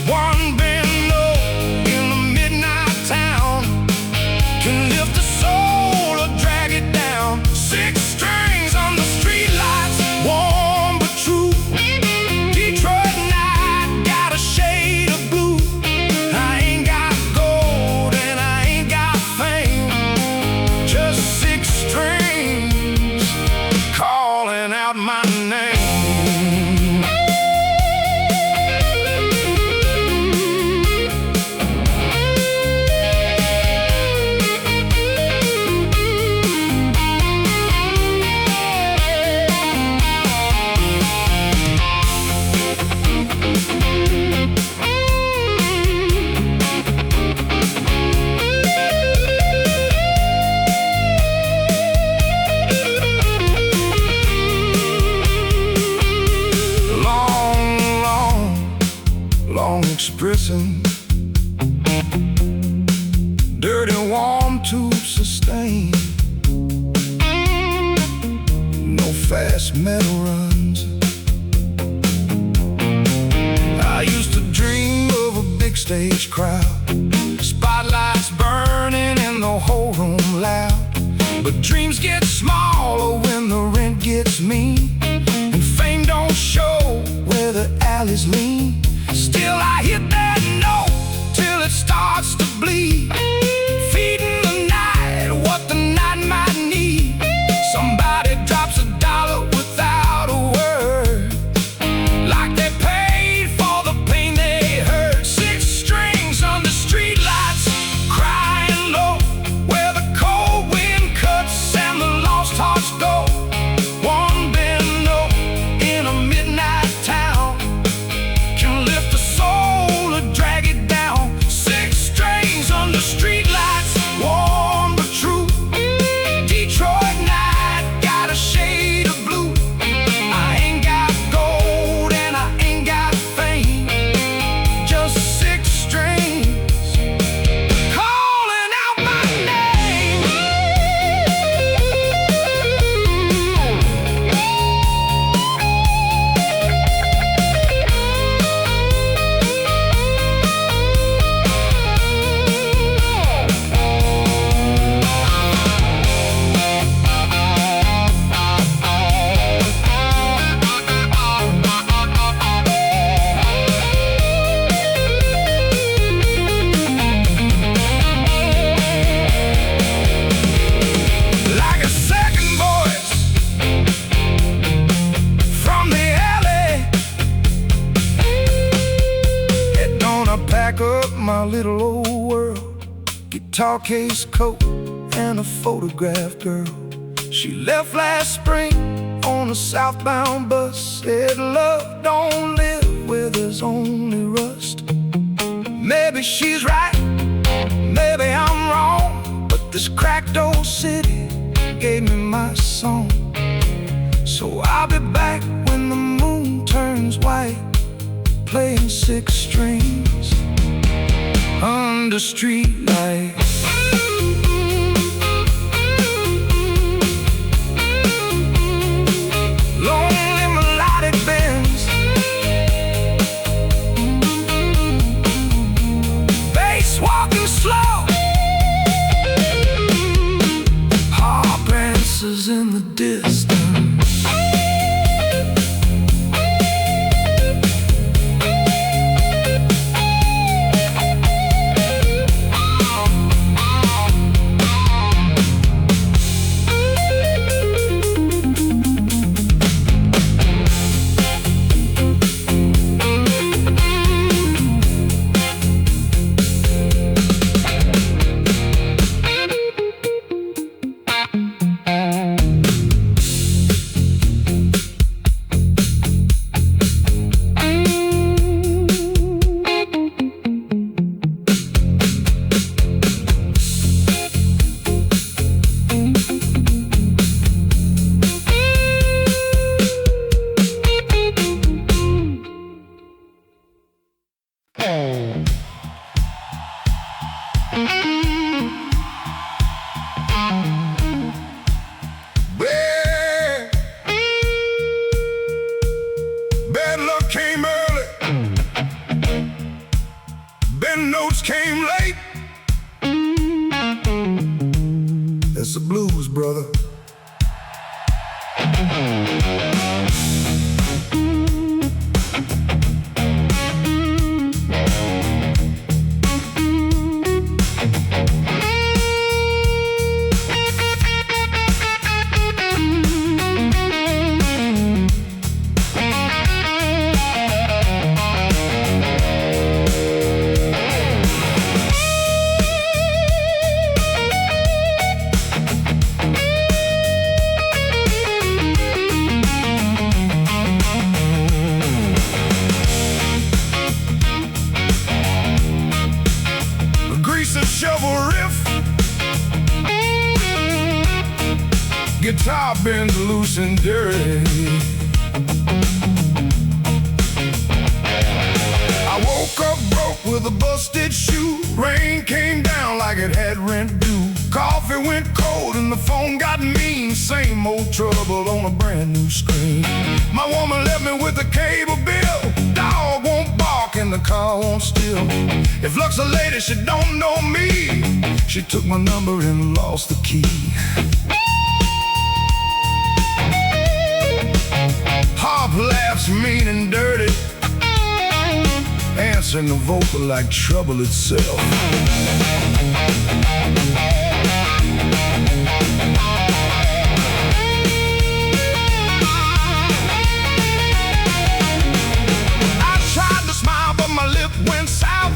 One bend note in the midnight town can lift a soul or drag it down. 6 strings on the streetlights, warm but true. Detroit night got a shade of blue. I ain't got gold and I ain't got fame, just 6 strings calling out my name. Long expressing, dirty warm tube sustain, no fast metal runs. I used to dream of a big stage crowd, spotlights burning and the whole room loud. But dreams get smaller when the rent gets mean, and fame don't show where the alleys lean. Still I hit that note till it starts to bleed, feeding the night what the night might need. Somebody drops $1 without a word, like they paid for the pain they heard. 6 strings on the streetlights, crying low, where the cold wind cuts and the lost hearts go. my little old world, guitar case, coat, and a photograph girl. She left last spring on a southbound bus. Said love don't live where there's only rust. Maybe she's right, maybe I'm wrong, but this cracked old city gave me my song. So I'll be back when the moon turns white, playing six strings under streetlights. Lonely melodic bends, bass walking slow, harp answers in the distance. Bad luck came early, bad notes came late. That's the blues, brother. Shovel riff, guitar bends loose and dirty. I woke up broke with a busted shoe. Rain came down like it had rent due. Coffee went cold and the phone got mean. Same old trouble on a brand new screen. My woman left me with a cable bill. Dog won't bark and the car won't steal. If luck's a lady, she don't know me. She took my number and lost the key. Harp laughs mean and dirty, answering the vocal like trouble itself. I tried to smile, but my lip went south.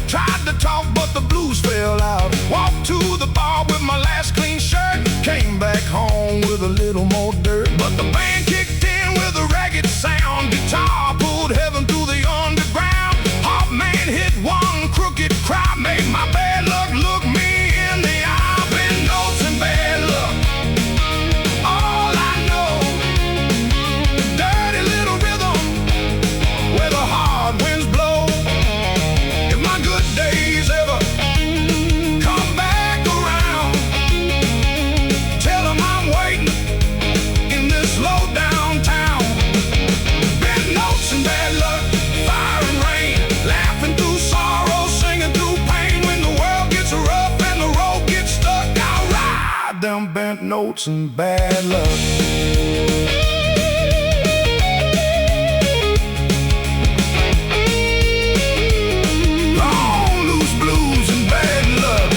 Tried to talk, but the blues fell out. Walked to the bar with my last clean shirt. Came back home with a little more dirt. But the band kicked in with a ragged sound. Guitar pulled heaven through the underground. Harp man hit one crooked cry. Made my bad luck look me in the eye. Been notes and bad luck, all I know. Dirty little rhythm where the hard winds blow. If my good days ever come back around, tell them I'm waiting in this low downtown. Bad notes and bad luck, fire and rain, laughing through sorrow, singing through pain. When the world gets rough and the road gets stuck, I'll ride them bent notes and bad luck. Long loose blues and bad luck.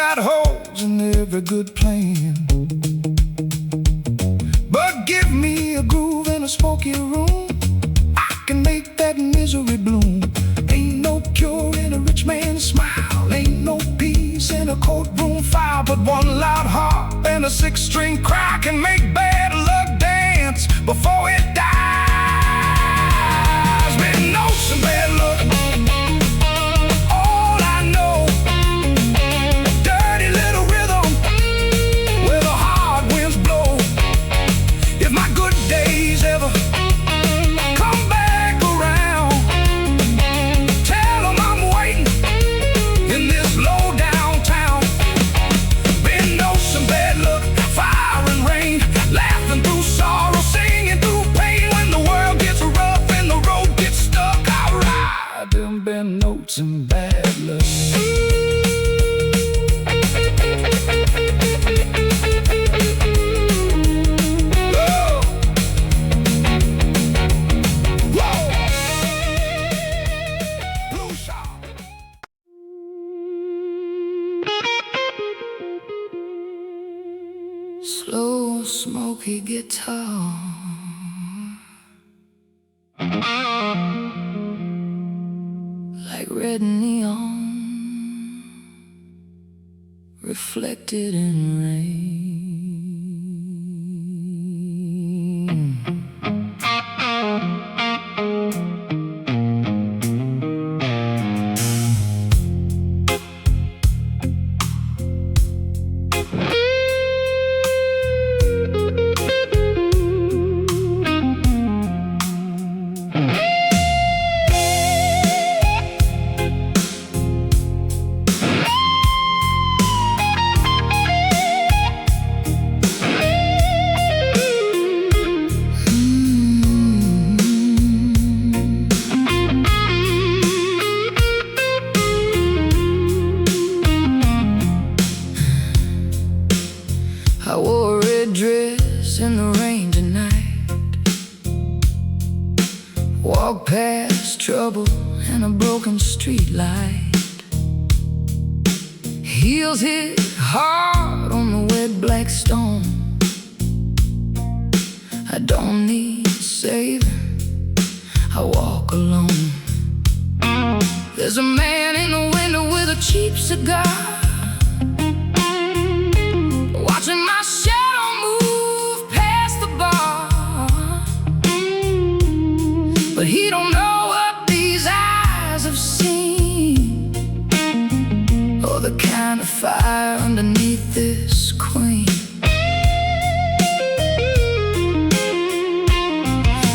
got holes in every good plan, but give me a groove in a smoky room, I can make that misery bloom. Ain't no cure in a rich man's smile, ain't no peace in a courtroom file, but one loud harp and a six-string cry can make bad luck dance before it dies. Man, know some bad luck, all I know, a dirty little rhythm where the hard winds blow. If my good days ever come back around, tell them I'm waiting in this low downtown. Been know some bad luck, fire and rain, laughing through sorrow, singing through pain. When the world gets rough and the road gets stuck, I ride them bad notes and bad luck. Slow, smoky guitar, like red neon reflected in rain. I wore a red dress in the rain tonight, walked past trouble and a broken streetlight. Heels hit hard on the wet black stone. I don't need saving, I walk alone. There's a man in the window with a cheap cigar, watching my shadow move past the bar. But he don't know what these eyes have seen, or the kind of fire underneath this queen.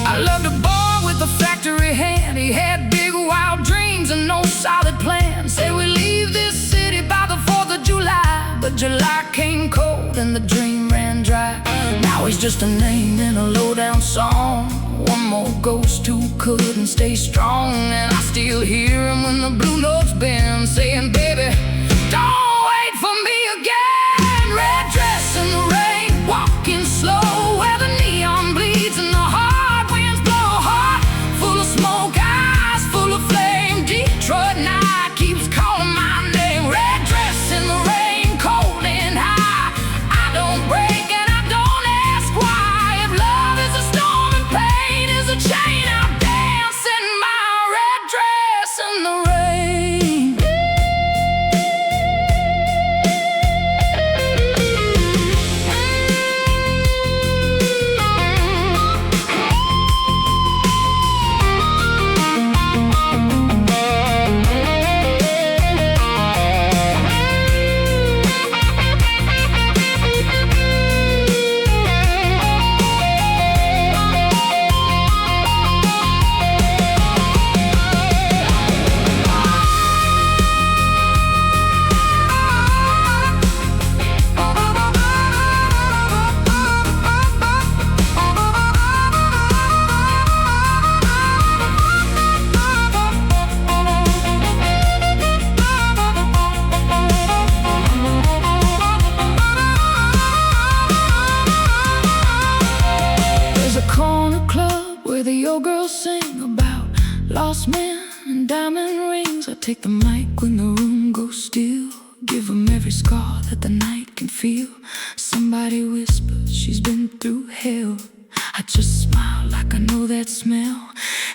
I loved a boy with a factory hand. He had big wild dreams and no solid plan. Said we leave this city by the 4th of July, but July came cold and the dream ran dry. Now he's just a name in a low-down song, one more ghost who couldn't stay strong. And I still hear him when the blue notes bend, saying, baby, don't wait for me again. Red dress in the rain, walking slow where the neon bleeds and the hard winds blow. Heart full of smoke, eyes full of flame, Detroit night keeps calling my name. Red dress in the rain, cold and high, I don't break and I don't ask why. If love is a storm and pain is a chain, I'll dance in my red dress in the rain. Lost men and diamond rings. I take the mic when the room goes still. Give 'em every scar that the night can feel. Somebody whispers she's been through hell. I just smile like I know that smell.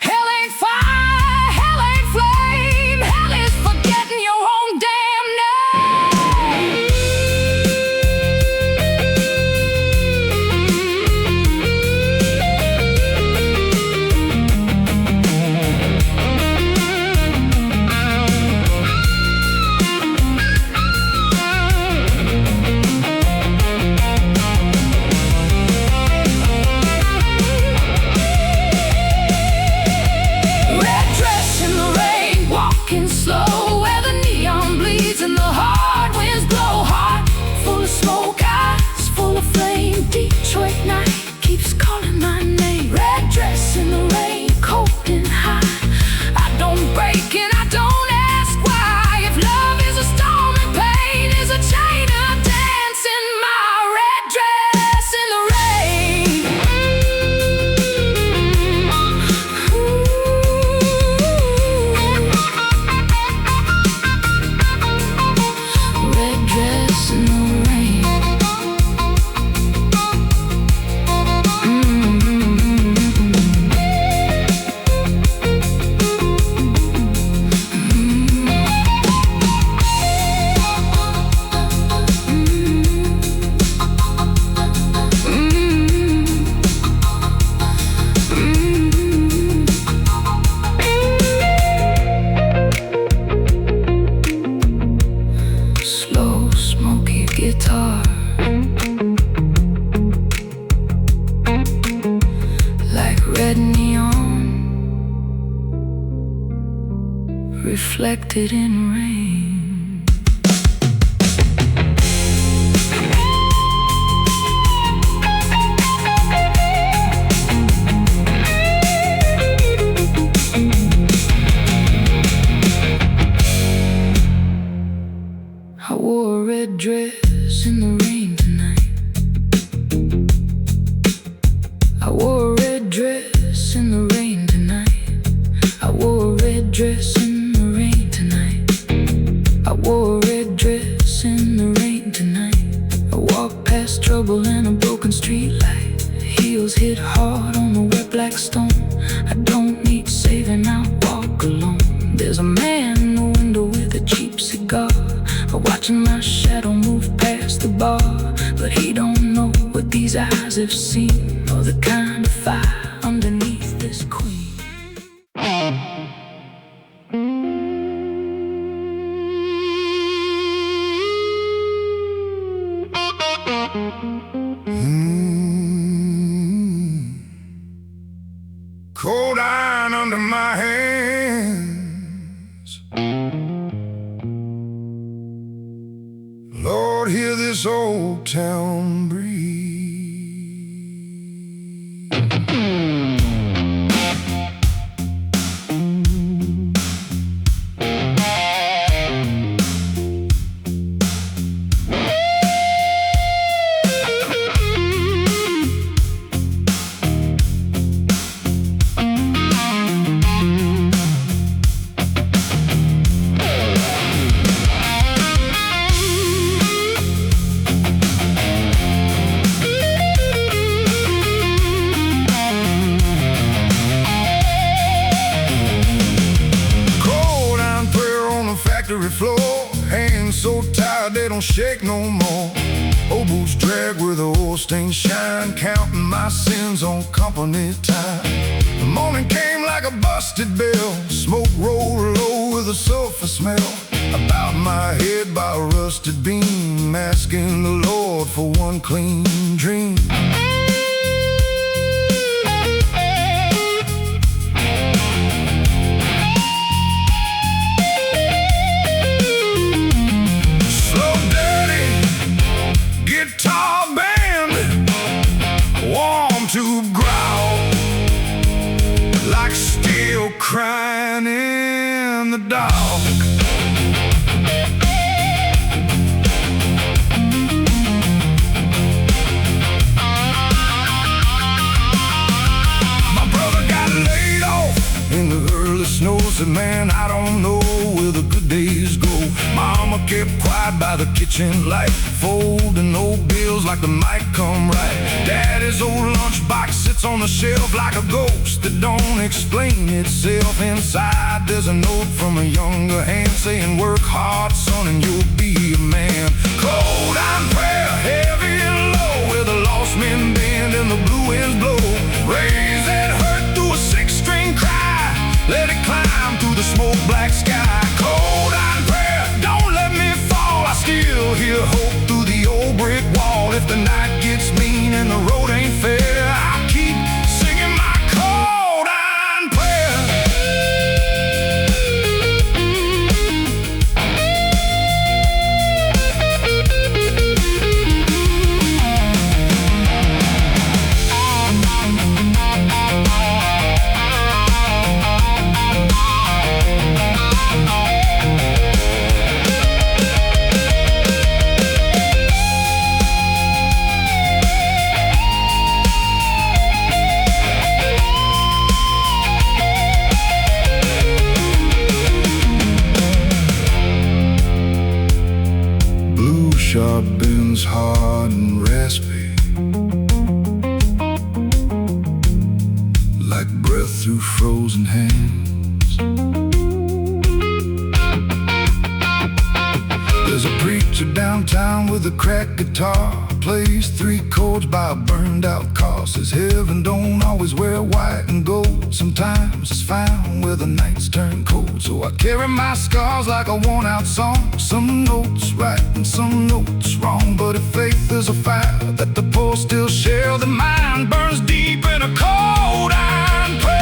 Hell ain't fire, hell ain't flame. Hell is forgetting your own damn name. Slow, where the neon bleeds and the hard winds blow. Heart full of smoke, eyes full of flame. Detroit night keeps calling my name. Red dress in the rain, cold and high. I don't break and I don't ask why. If love is a storm and pain is a chain of dancing, my red dress in the rain. Slow, smoky guitar, like red neon, reflected in rain. I wore a red dress in the rain tonight. I wore a red dress in the rain tonight. I wore a red dress in the rain tonight. I wore a red dress in the rain tonight. I walked past trouble and a broken streetlight. Heels hit hard on the wet black stone. I don't need saving, I walk alone. There's a man in the window with a cheap cigar, watching my shadow move past the bar. But he don't know what these eyes have seen, or the kind of fire underneath this queen. Cold iron under my hands. Lord, hear this old town breathe. Floor, hands so tired they don't shake no more. Old boots drag where the oil stains shine, counting my sins on company time. The morning came like a busted bell, smoke rolled low with a sulfur smell. About my head by a rusted beam, asking the Lord for one clean dream. Guitar band, warm to growl, like steel crying in the dark. My brother got laid off in the early snow, said, man, I don't know where the good days go. Mama kept quiet by the kitchen light, folding old bills like the might come right. Daddy's old lunchbox sits on the shelf like a ghost that don't explain itself. Inside there's a note from a younger hand saying, work hard, son, and you'll be a man. Cold iron prayer, heavy and low, where the lost men bend and the blue winds blow. Raise that hurt through a six-string cry, let it climb through the smoke black sky. Cold iron prayer, don't let me fall, I still hear hope through the old brick wall. If the night gets mean and the road ain't fair, I'll keep singing my cold iron prayer. Sharp bends hard and raspy, like breath through frozen hands. There's a preacher downtown with a cracked guitar, plays three chords by a burned out car. Says heaven don't always wear white and gold, sometimes it's found where the nights turn cold. So I carry my scars like a worn out song, some notes right and some notes wrong. But if faith is a fire that the poor still share, the mind burns deep in a cold iron prayer.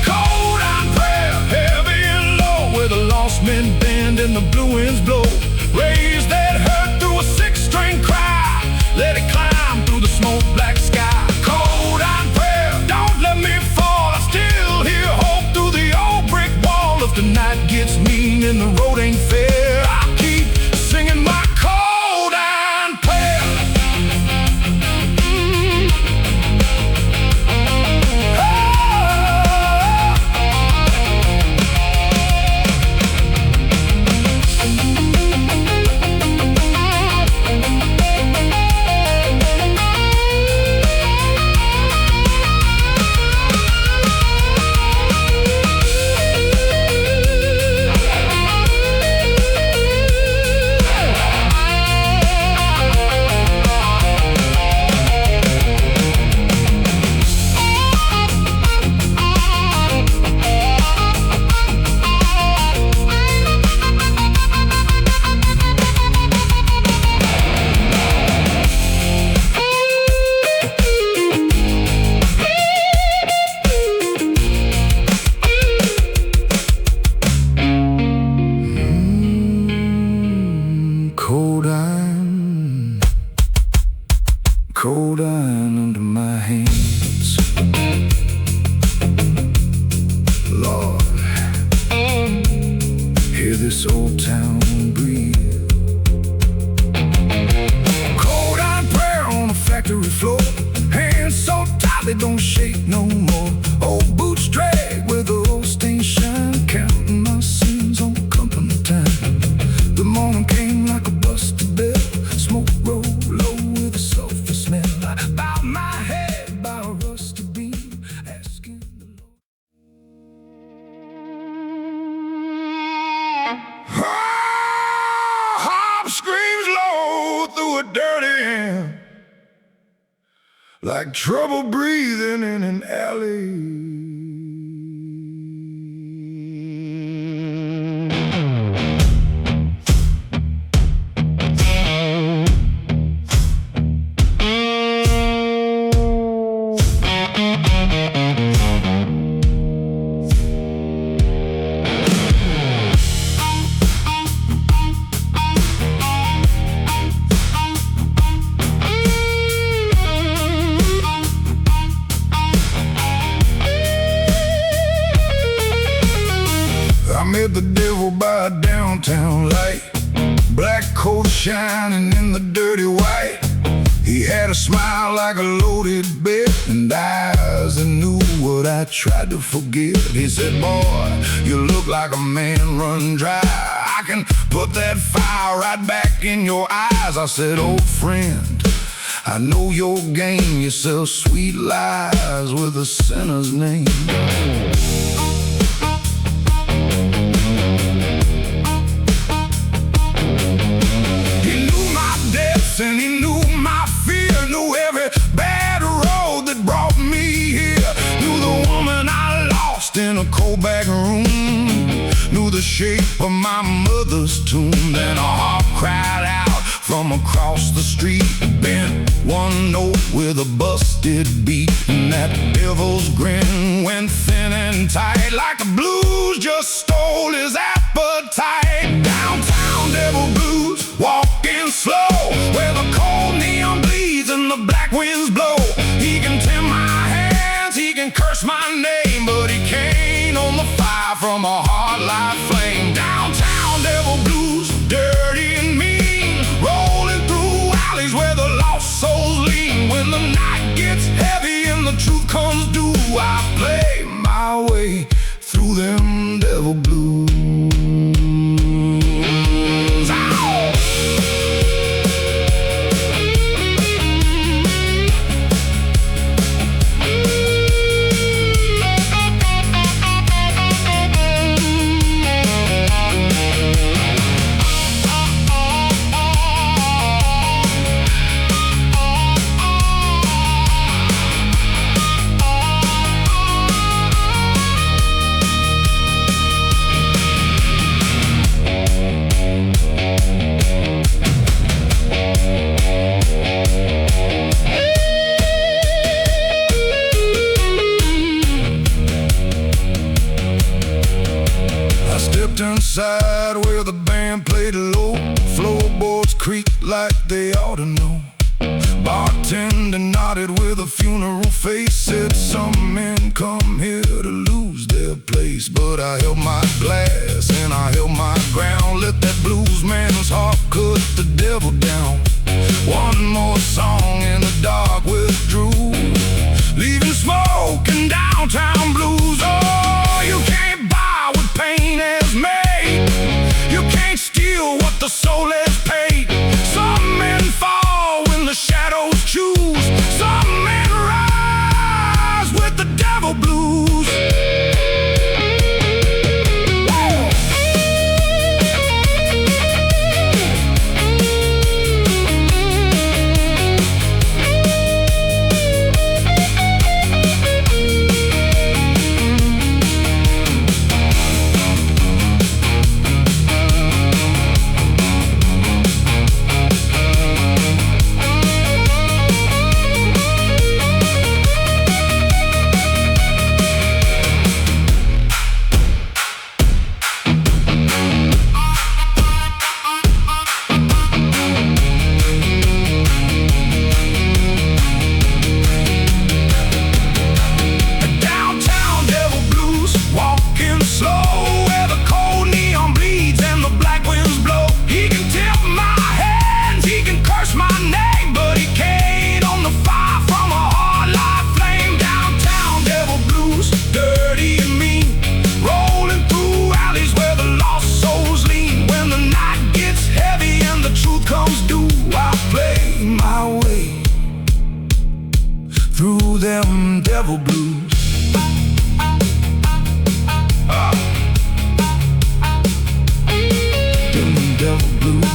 Cold iron prayer, heavy and low, where the lost men bend and the blue winds blow. Raise that hurt through a six-string cry, let it climb through the smoke black sky. Cold iron prayer, don't let me fall, I still hear hope through the old brick wall. If the night gets mean and the road ain't fair, I'll keep singing my cold iron prayer. Cold iron under my hands. Lord, hear this old town breathe. Cold iron prayer on a factory floor, hands so tight they don't shake no more. Old boots drag where the old stains shine, counting my sins on company time. The morning came like a busted bell, smoke rolled low with a sulfur smell. I bowed my head by a rusty beam, asking the Lord. Harp screams low through a dirty end, like trouble breathing in an alley. I met the devil by a downtown light, black coat shining in the dirty white. He had a smile like a loaded bet and eyes that knew what but I tried to forgive. He said, boy, you look like a man run dry. I can put that fire right back in your eyes. I said, old friend, I know your game. You sell sweet lies with a sinner's name. He knew my depths and he knew my fear. Knew every bad road that brought me here. Knew the woman I lost in a cold back room. Knew the shape of my mother's tomb. Then a harp cried out from across the street. Bent one note with a busted beat. And that devil's grin went thin and tight, like the blues just stole his appetite. Downtown devil blues, walking slow, where the cold neon bleeds and the black winds blow. He can tend my hands, he can curse my name, but he can't on the fire from a hard life flame. Downtown devil blues, dirty and mean, rolling through alleys where the lost souls lean. When the night gets heavy and the truth comes due, I play my way through them devil blues. Ow! Inside where the band played low, floorboards creaked like they ought to know. Bartender nodded with a funeral face, said some men come here to lose their place. But I held my glass and I held my ground, let that blues man's harp cut the devil down. One more song and the dark withdrew, leaving smoke and downtown blues. Oh, you can't buy what pain has made. You can't steal what the soul has paid. Some men fall when the shadows choose. Some men rise with the devil blues. Through them devil blues. Them devil blues.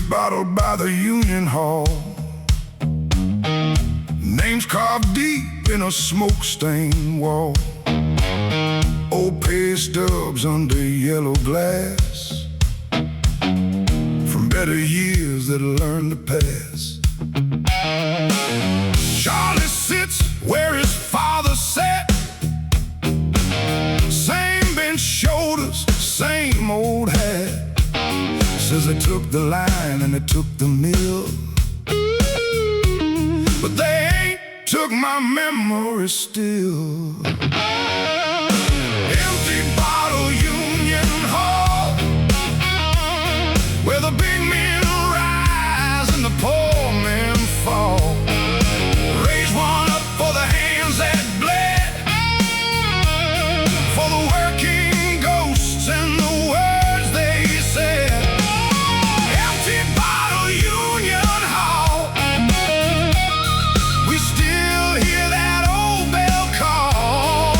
Bottled by the Union Hall, names carved deep in a smoke-stained wall. Old pay stubs under yellow glass, better years that learn to pass. Charlie sits where his father sat. Same bench shoulders, same old hat. Says they took the line and they took the mill, but they ain't took my memory still. Empty bottle Union Hall, where the big men rise and the poor men fall. Raise one up for the hands that bled, for the working ghosts and the words they said. Empty bottle Union Hall, we still hear that old bell call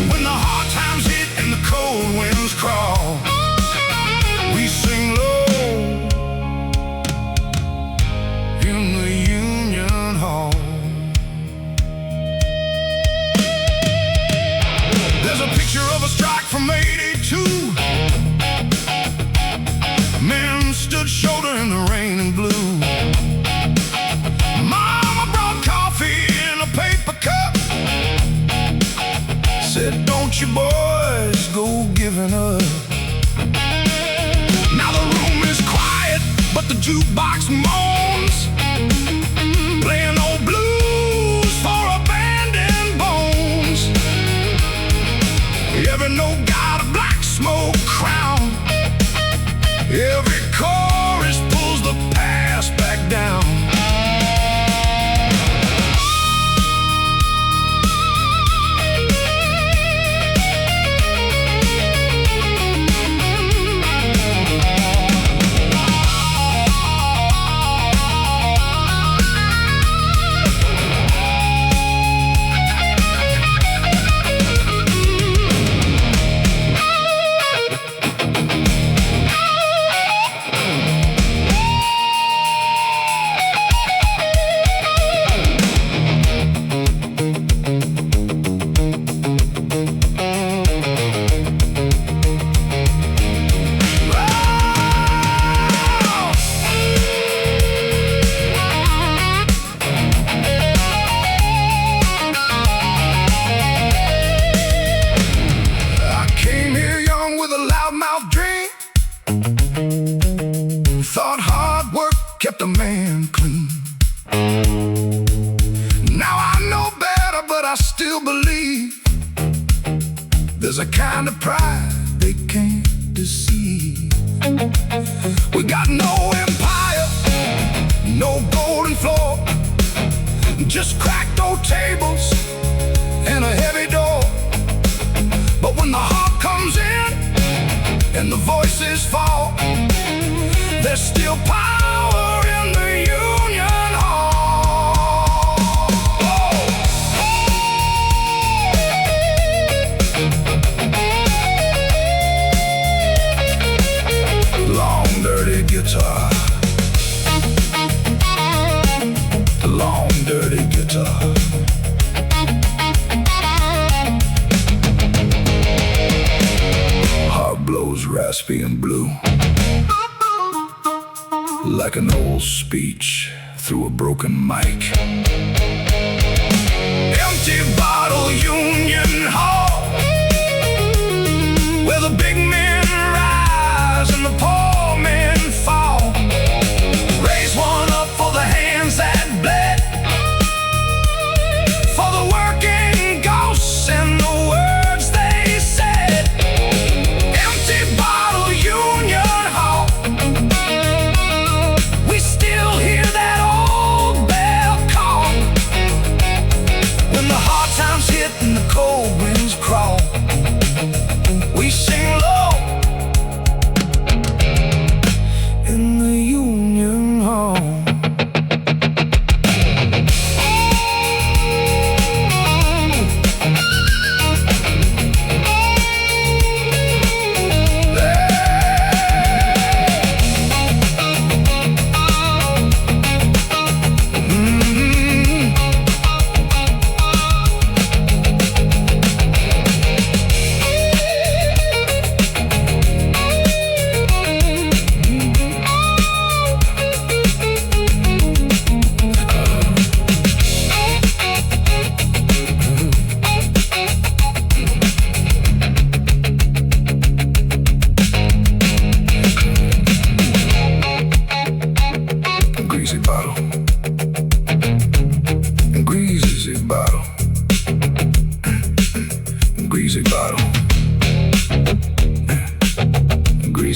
when the hard times hit and the cold winds crawl. We sing low in the Union Hall. There's a picture of a strike from '82. Men stood shoulder in the rain and blue. Mama brought coffee in a paper cup, said, "Don't you boys go giving up." Now the room is quiet, but the jukebox moans, playing old blues for abandoned bones. Every note got a black smoke crown. Every chorus pulls the past back down. Thought hard work kept a man clean. Now I know better, but I still believe there's a kind of pride they can't deceive. We got no empire, no golden floor, just cracked old tables and a heavy door. But when the heart comes in and the voices fall, there's still power in the Union Hall. Long dirty guitar, long dirty guitar. Heart blows raspy and blue, like an old speech through a broken mic. Empty bottle Union Hall, where the big men rise and the poor men fall. Raise one up for the hands that bled, for the working ghosts and the words they said. Empty bottle Union Hall, we still hear that old bell call when the hard times hit and the cold winds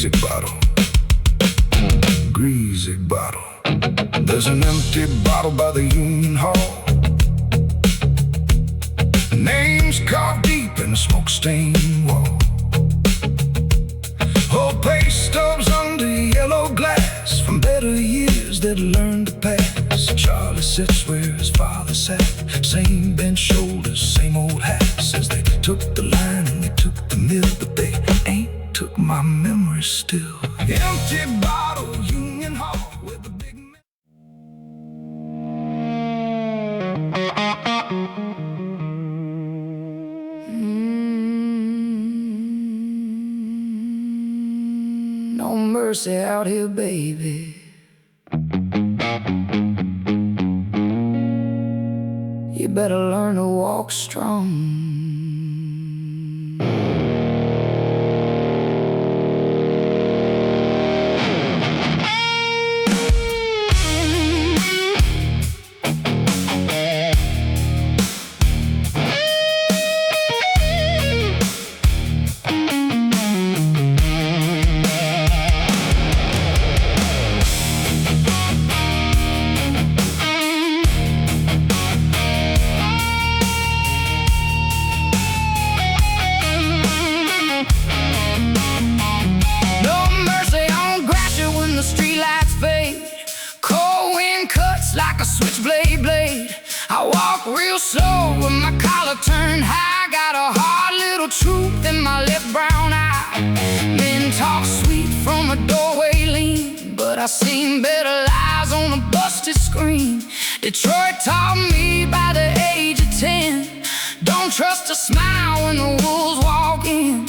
greasy bottle. Greasy bottle. There's an empty bottle by the Union Hall. Names carved deep in the smoke-stained wall. Old pay stubs under yellow glass from better years that learned to pass. Charlie sits where his father sat, same bent shoulders, same old hat. Says they took the line and they took the mill, but they ain't took my memory still. Empty bottle, Union Hall, with the big No mercy out here, baby. You better learn to walk strong. Like a switchblade blade, I walk real slow with my collar turned high. Got a hard little truth in my left brown eye. Men talk sweet from a doorway lean, but I seen better lies on a busted screen. Detroit taught me by the age of 10, don't trust a smile when the wolves walk in.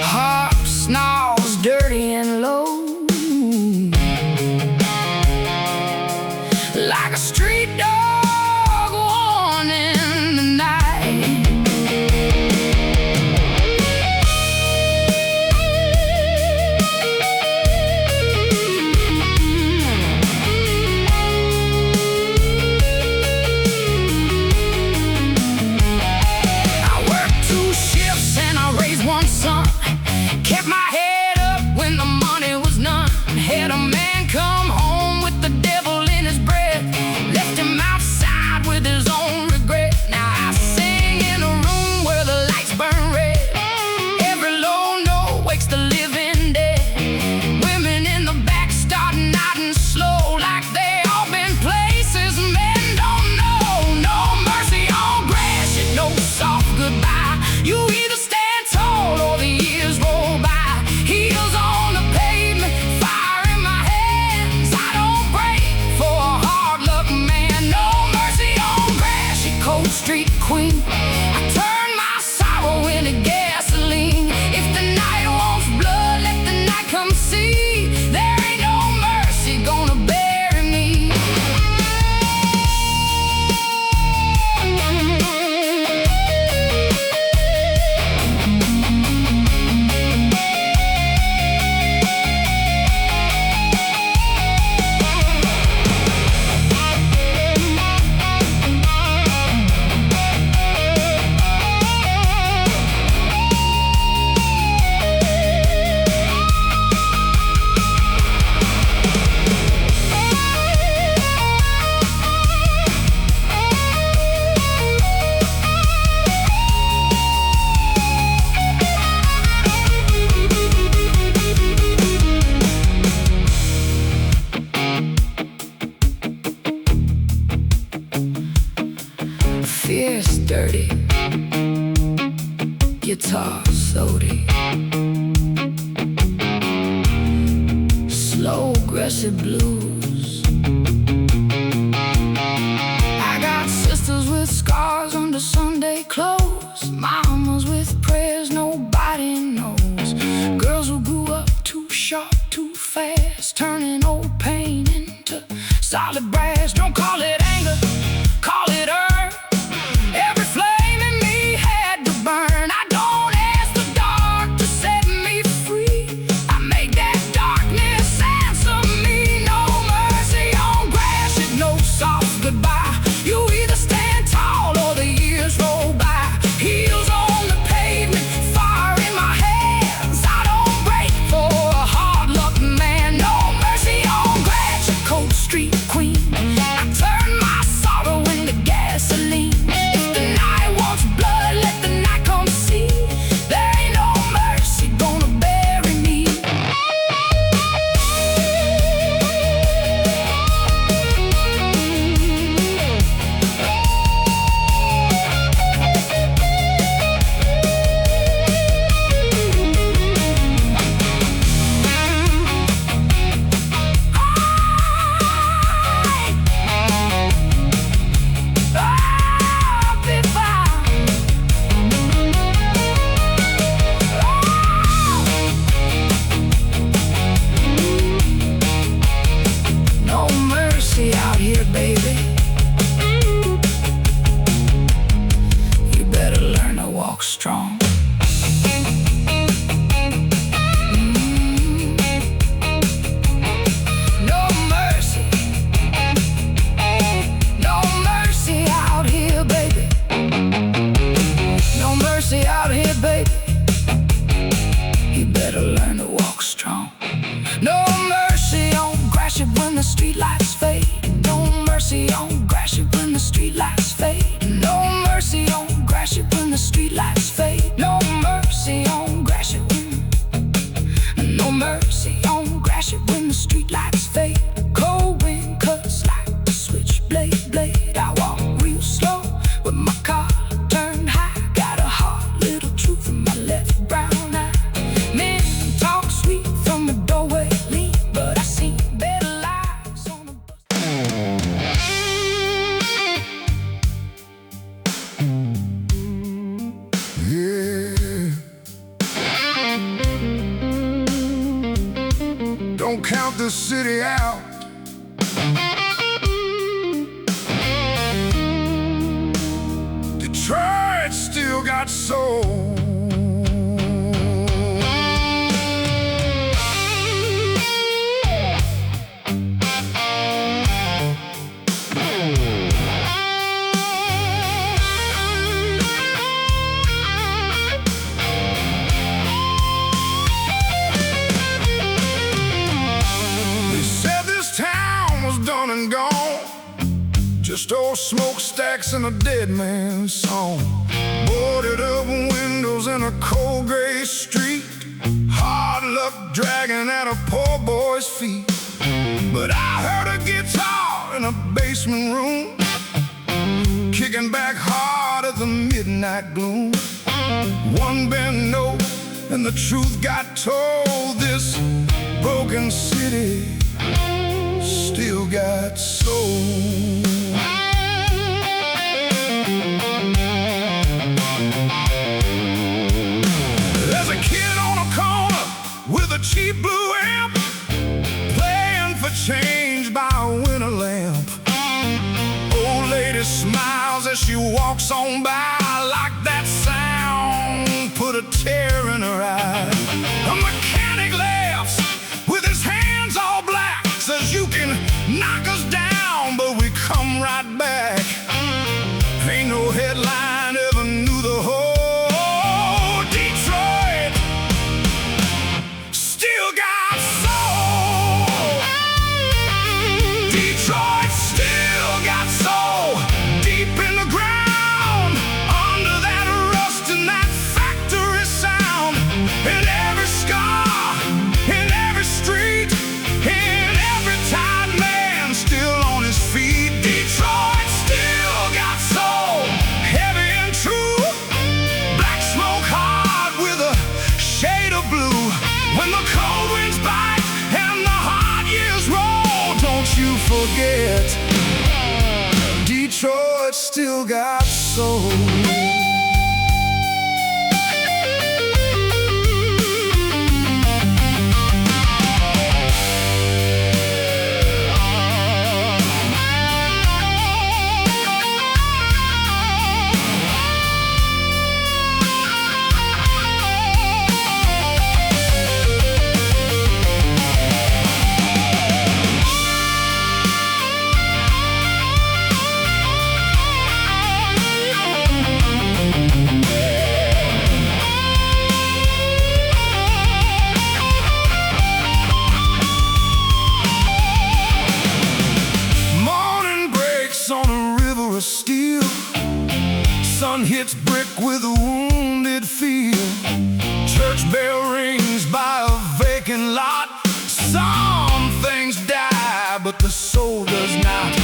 Harp snarls dirty and low, like a street dog warning the night. I worked 2 shifts and I raised 1 son. Kept my head up when the money was none. Had a man come home with the devil in his breath, left him outside with his own regret. Now I sing in a room where the lights burn red. Every low note wakes the living dead. Women in the back start nodding slow, like they all been places men don't know. No mercy on Gratiot, no soft goodbye. You either stand tall or the years roll by. Heels on the pavement, fire in my hands. I don't break for a hard luck man. No mercy on Gratiot, Cold Street Queen. I turn my sorrow into gasoline. If the night wants blood, let the night come see. There ain't no mercy gonna bury me. Fierce, dirty, guitar sody, slow, aggressive blues. I got sisters with scars under Sunday clothes, mamas with prayers nobody knows, girls who grew up too sharp, too fast, turning old pain into solid brass. Don't call it anger, call it earth. Every flame in me had to burn. I don't ask the dark to set me free. I make that darkness answer me. No mercy on Gratiot, no soft goodbye. You either stand tall or the years roll by. walk strong. No mercy, no mercy out here, baby. No mercy out here, baby. You better learn to walk strong. No mercy on Gratiot when the streetlights fade. No mercy on Gratiot when the streetlights fade. No mercy on Gratiot when the streetlights fade. No mercy on Gratiot when. No mercy on Gratiot when the streetlights fade. Cold wind cuts like a switchblade blade. I walk real slow with my car turned high. Got a hard little truth in my left brown eye. Men talk sweet from the doorway lean, but I see better lies on the bus. Yeah. Don't count the city out. Detroit still got soul. Done and gone, just old smokestacks and a dead man's song. Boarded up windows in a cold gray street. Hard luck dragging at a poor boy's feet. But I heard a guitar in a basement room, kicking back hard at the midnight gloom. One bent note and the truth got told. This broken city still got soul. There's a kid on a corner with a cheap blue amp, playing for change by a winter lamp. Old lady smiles as she walks on by, like that sound put a tear in her eye. A mechanic laughs with his hands all black, says you can knock us down, but we come right back. Ain't no headline ever knew the whole Detroit still got soul. Detroit still got soul. Deep in the ground, under that rust and that factory sound. In every scar, in every street, in every tired man still on his feet. Detroit still got soul, heavy and true. Black smoke hard with a shade of blue. When the cold winds bite and the hard years roll, don't you forget, Detroit still got soul. Steel, sun hits brick with a wounded feel. Church bell rings by a vacant lot. Some things die, but the soul does not.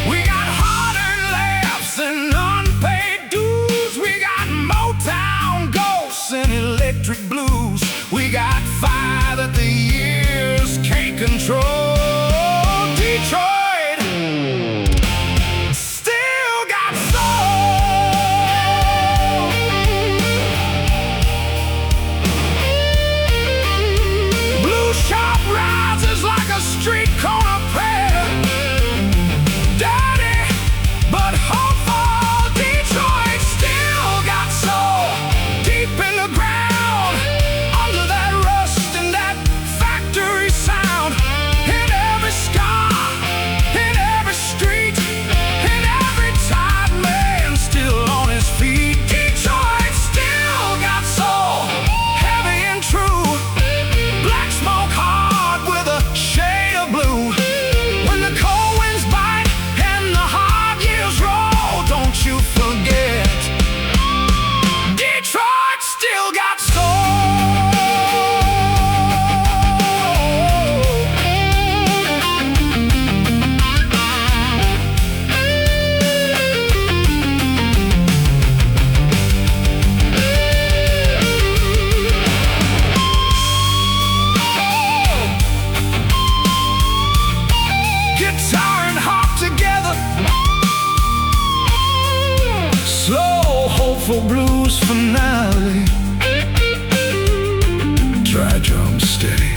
We got hard-earned laughs and unpaid dues. We got Motown ghosts and electric blues. We got fire that the years can't control. Detroit blues finale. Dry drum steady.